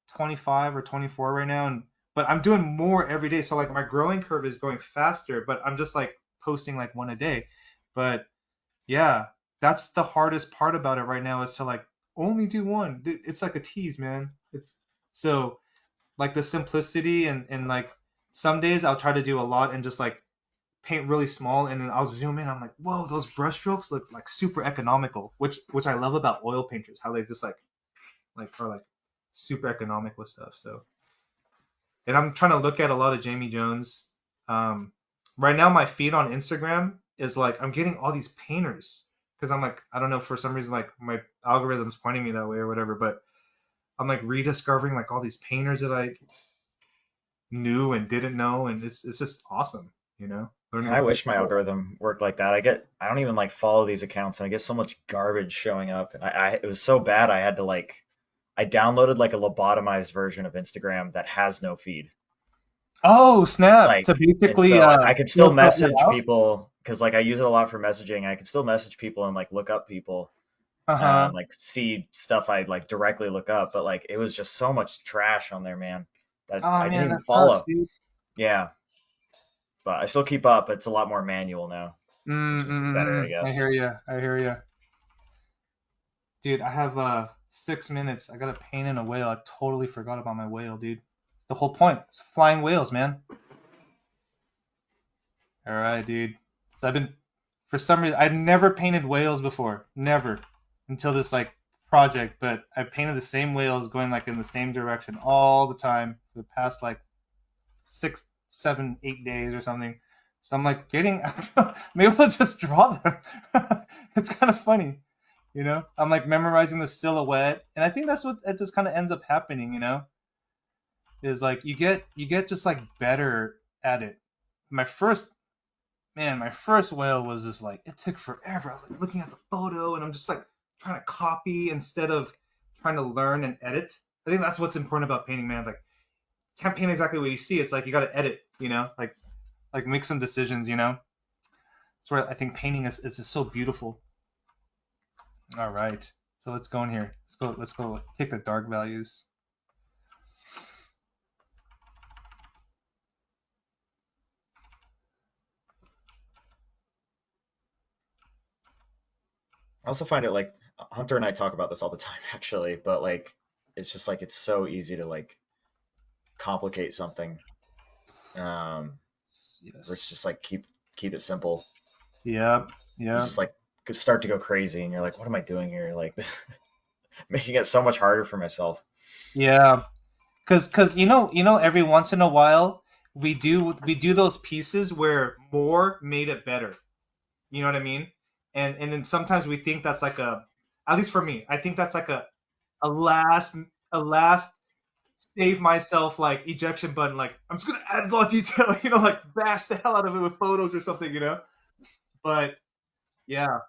25 or 24 right now, and but I'm doing more every day. So like my growing curve is going faster, but I'm just like posting like one a day. But yeah, that's the hardest part about it right now, is to like only do one. It's like a tease, man. It's so like the simplicity, and like some days I'll try to do a lot and just like paint really small, and then I'll zoom in. I'm like, whoa, those brushstrokes look like super economical, which I love about oil painters, how they just like are like super economic with stuff. So, and I'm trying to look at a lot of Jamie Jones. Um, right now, my feed on Instagram is like I'm getting all these painters, because I'm like, I don't know, for some reason like my algorithm's pointing me that way or whatever, but I'm like rediscovering like all these painters that I knew and didn't know, and it's just awesome, you know, learning I about wish my it. algorithm worked like that. I don't even like follow these accounts, and I get so much garbage showing up. And it was so bad. I had to like, I downloaded like a lobotomized version of Instagram that has no feed. Oh snap! Like, To and basically so I could still filter it message out. people because like I use it a lot for messaging. I could still message people and like look up people, Uh huh. like see stuff I like directly look up. But like it was just so much trash on there, man, that Oh I didn't man, even that sucks, follow. dude. Yeah, but I still keep up. It's a lot more manual now, which is better, I I guess. hear you. I hear you. Dude, I have 6 minutes. I got to paint in a whale. I totally forgot about my whale, dude. It's the whole point. It's flying whales, man. All right, dude. So I've been, for some reason, I've never painted whales before. Never. Until this like project, but I've painted the same whales going like in the same direction all the time for the past like 6, 7, 8 days or something. So I'm like getting, maybe I'll just draw them. It's kind of funny, you know. I'm like memorizing the silhouette, and I think that's what it just kind of ends up happening, you know. Is like you get just like better at it. My first my first whale was just like it took forever. I was like looking at the photo, and I'm just like trying to copy instead of trying to learn and edit. I think that's what's important about painting, man. Like, you can't paint exactly what you see. It's like you got to edit, you know, like make some decisions, you know. That's where I think painting is just so beautiful. All right, so let's go in here. Let's go pick the dark values. I also find it like Hunter and I talk about this all the time, actually, but like it's just like it's so easy to like complicate something, versus Yes. just like keep it simple. Yep. You Yep. just like start to go crazy, and you're like, what am I doing here? Like making it so much harder for myself. Yeah. Cause you know every once in a while we do those pieces where more made it better. You know what I mean? And then sometimes we think that's like a, at least for me, I think that's like a last a last save myself like ejection button. Like I'm just gonna add a lot of detail, like bash the hell out of it with photos or something. But yeah,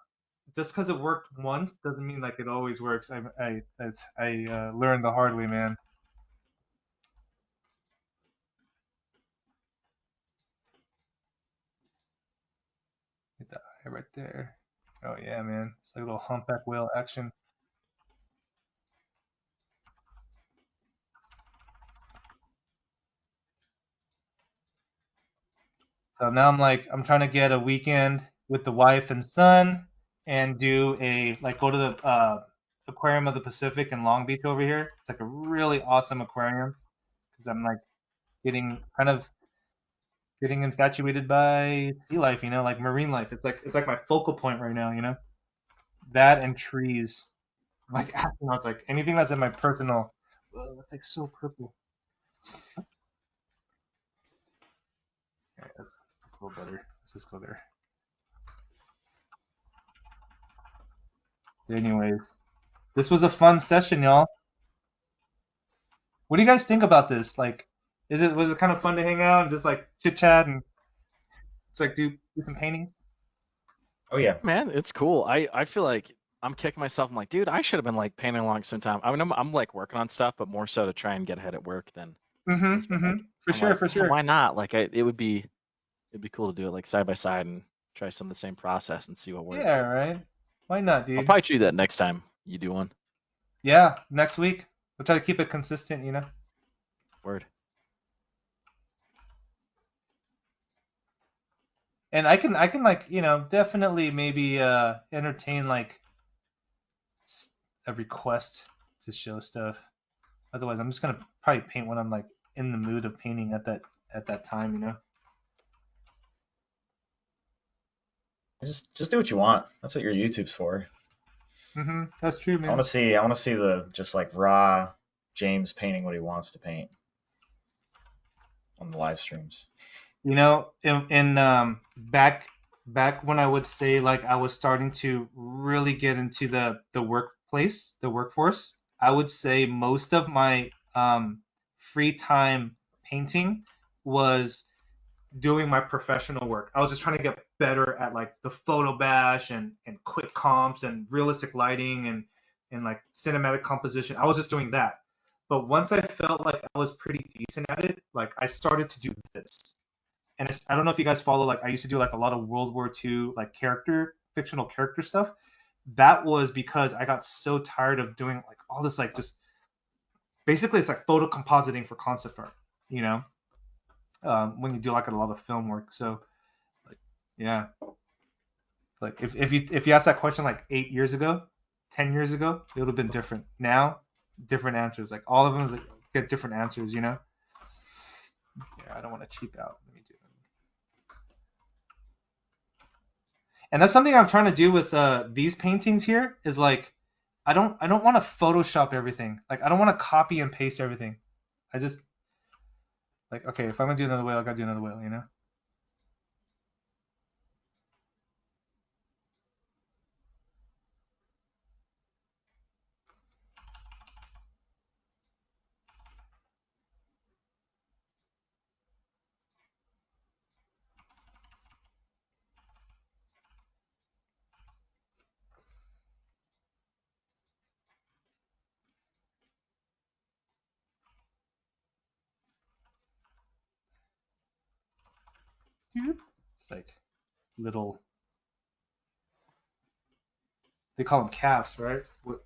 just because it worked once doesn't mean like it always works. I learned the hard way, man. Get that eye right there. Oh yeah, man. It's like a little humpback whale action. So now I'm trying to get a weekend with the wife and son and do a like go to the aquarium of the Pacific in Long Beach over here. It's like a really awesome aquarium because I'm like getting infatuated by sea life, like marine life. It's like my focal point right now. That and trees. like astronauts, like anything that's in my personal. Oh, that's like so purple. Okay, that's a little better. Let's just go there. Anyways, this was a fun session, y'all. What do you guys think about this? Like, was it kind of fun to hang out and just like chit chat and it's like do some paintings? Oh yeah. Man, it's cool. I feel like I'm kicking myself. I'm like, dude, I should have been like painting along sometime. I mean, I'm like working on stuff, but more so to try and get ahead at work than. But like, For I'm sure, like, for man, sure. why not? Like, it'd be cool to do it like side by side and try some of the same process and see what works. Yeah, right. Why not, I'll dude? probably do that next time you do one. Yeah, next week. We'll try to keep it consistent, you know. Word. And I can like, you know, definitely maybe entertain like a request to show stuff. Otherwise, I'm just gonna probably paint when I'm like in the mood of painting at that time, you know. Just do what you want. That's what your YouTube's for. That's true, I man. want to see the just like raw James painting what he wants to paint on the live streams. You know, in back when I would say like I was starting to really get into the workplace, the workforce, I would say most of my free time painting was doing my professional work. I was just trying to get better at like the photo bash and quick comps and realistic lighting and like cinematic composition. I was just doing that. But once I felt like I was pretty decent at it, like I started to do this. And I don't know if you guys follow, like I used to do like a lot of World War II like fictional character stuff. That was because I got so tired of doing like all this like just basically it's like photo compositing for concept art, you know, when you do like a lot of film work. So like yeah, like if you asked that question like 8 years ago, 10 years ago, it would have been different. Now, different answers. Like all of them like, get different answers, you know. Yeah, I don't want to cheap out. Let me do it. And that's something I'm trying to do with these paintings here. Is like I don't want to Photoshop everything. Like I don't want to copy and paste everything. I just like okay, if I'm gonna do another whale, I gotta do another whale, you know. It's like little. They call them calves, right? What,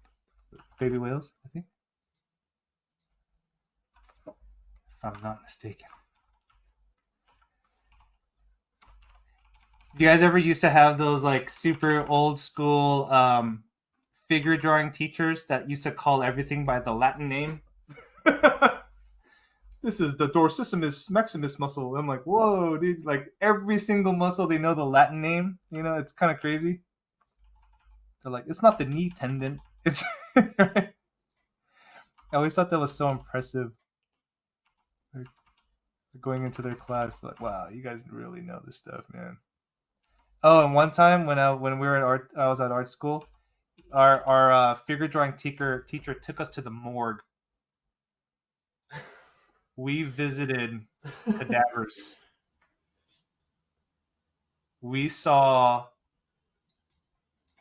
baby whales, I think, if I'm not mistaken. Do you guys ever used to have those like super old school figure drawing teachers that used to call everything by the Latin name? This is the dorsisimus maximus muscle. I'm like, whoa, dude! Like every single muscle, they know the Latin name. You know, it's kind of crazy. They're like, it's not the knee tendon. It's. I always thought that was so impressive. Like, going into their class, like, wow, you guys really know this stuff, man. Oh, and one time when we were at art, I was at art school. Our figure drawing teacher took us to the morgue. We visited cadavers. We saw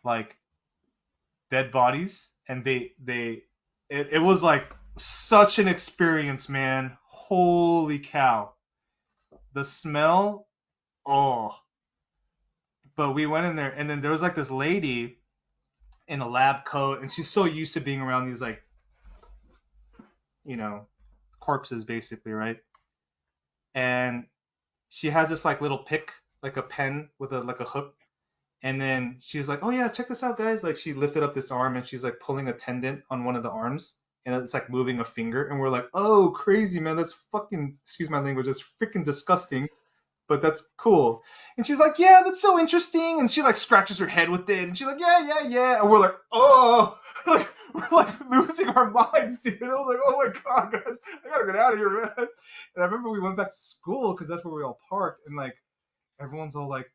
like dead bodies, and it was like such an experience, man. Holy cow! The smell, oh. But we went in there, and then there was like this lady in a lab coat, and she's so used to being around these like, you know, corpses basically, right? And she has this like little pick, like a pen with a hook, and then she's like, "Oh yeah, check this out, guys!" Like she lifted up this arm and she's like pulling a tendon on one of the arms, and it's like moving a finger, and we're like, "Oh, crazy man, that's fucking excuse my language, that's freaking disgusting." But that's cool. And she's like, yeah, that's so interesting. And she like scratches her head with it. And she's like, yeah, yeah, yeah. And we're like, oh, like we're like losing our minds, dude. I was like, oh my god, guys, I gotta get out of here, man. And I remember we went back to school because that's where we all parked, and like everyone's all like,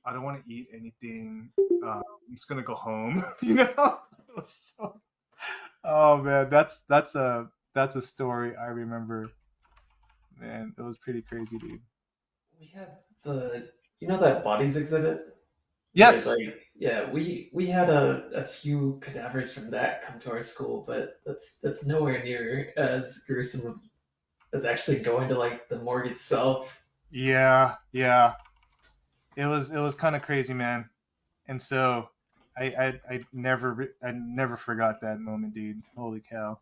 I don't want to eat anything. I'm just gonna go home. You know? It was so... Oh man, that's a story I remember. Man, it was pretty crazy, dude. We had that bodies exhibit? Yes. Yeah, we had a few cadavers from that come to our school, but that's nowhere near as gruesome as actually going to like the morgue itself. Yeah. It was kind of crazy, man. And so I never forgot that moment, dude. Holy cow.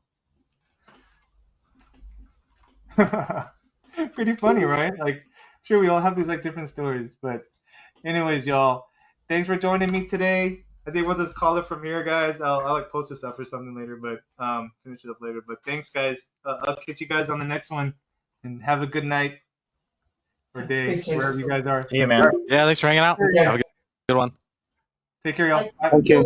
Pretty funny, right? Like, sure, we all have these like different stories, but anyways, y'all, thanks for joining me today. I think we'll just call it from here, guys. I'll like post this up or something later, but finish it up later. But thanks, guys. I'll catch you guys on the next one, and have a good night or day Thanks, James. wherever you guys are. See you, man. Yeah, thanks for hanging out. Yeah. Have a good one. Take care, y'all. Bye. Okay.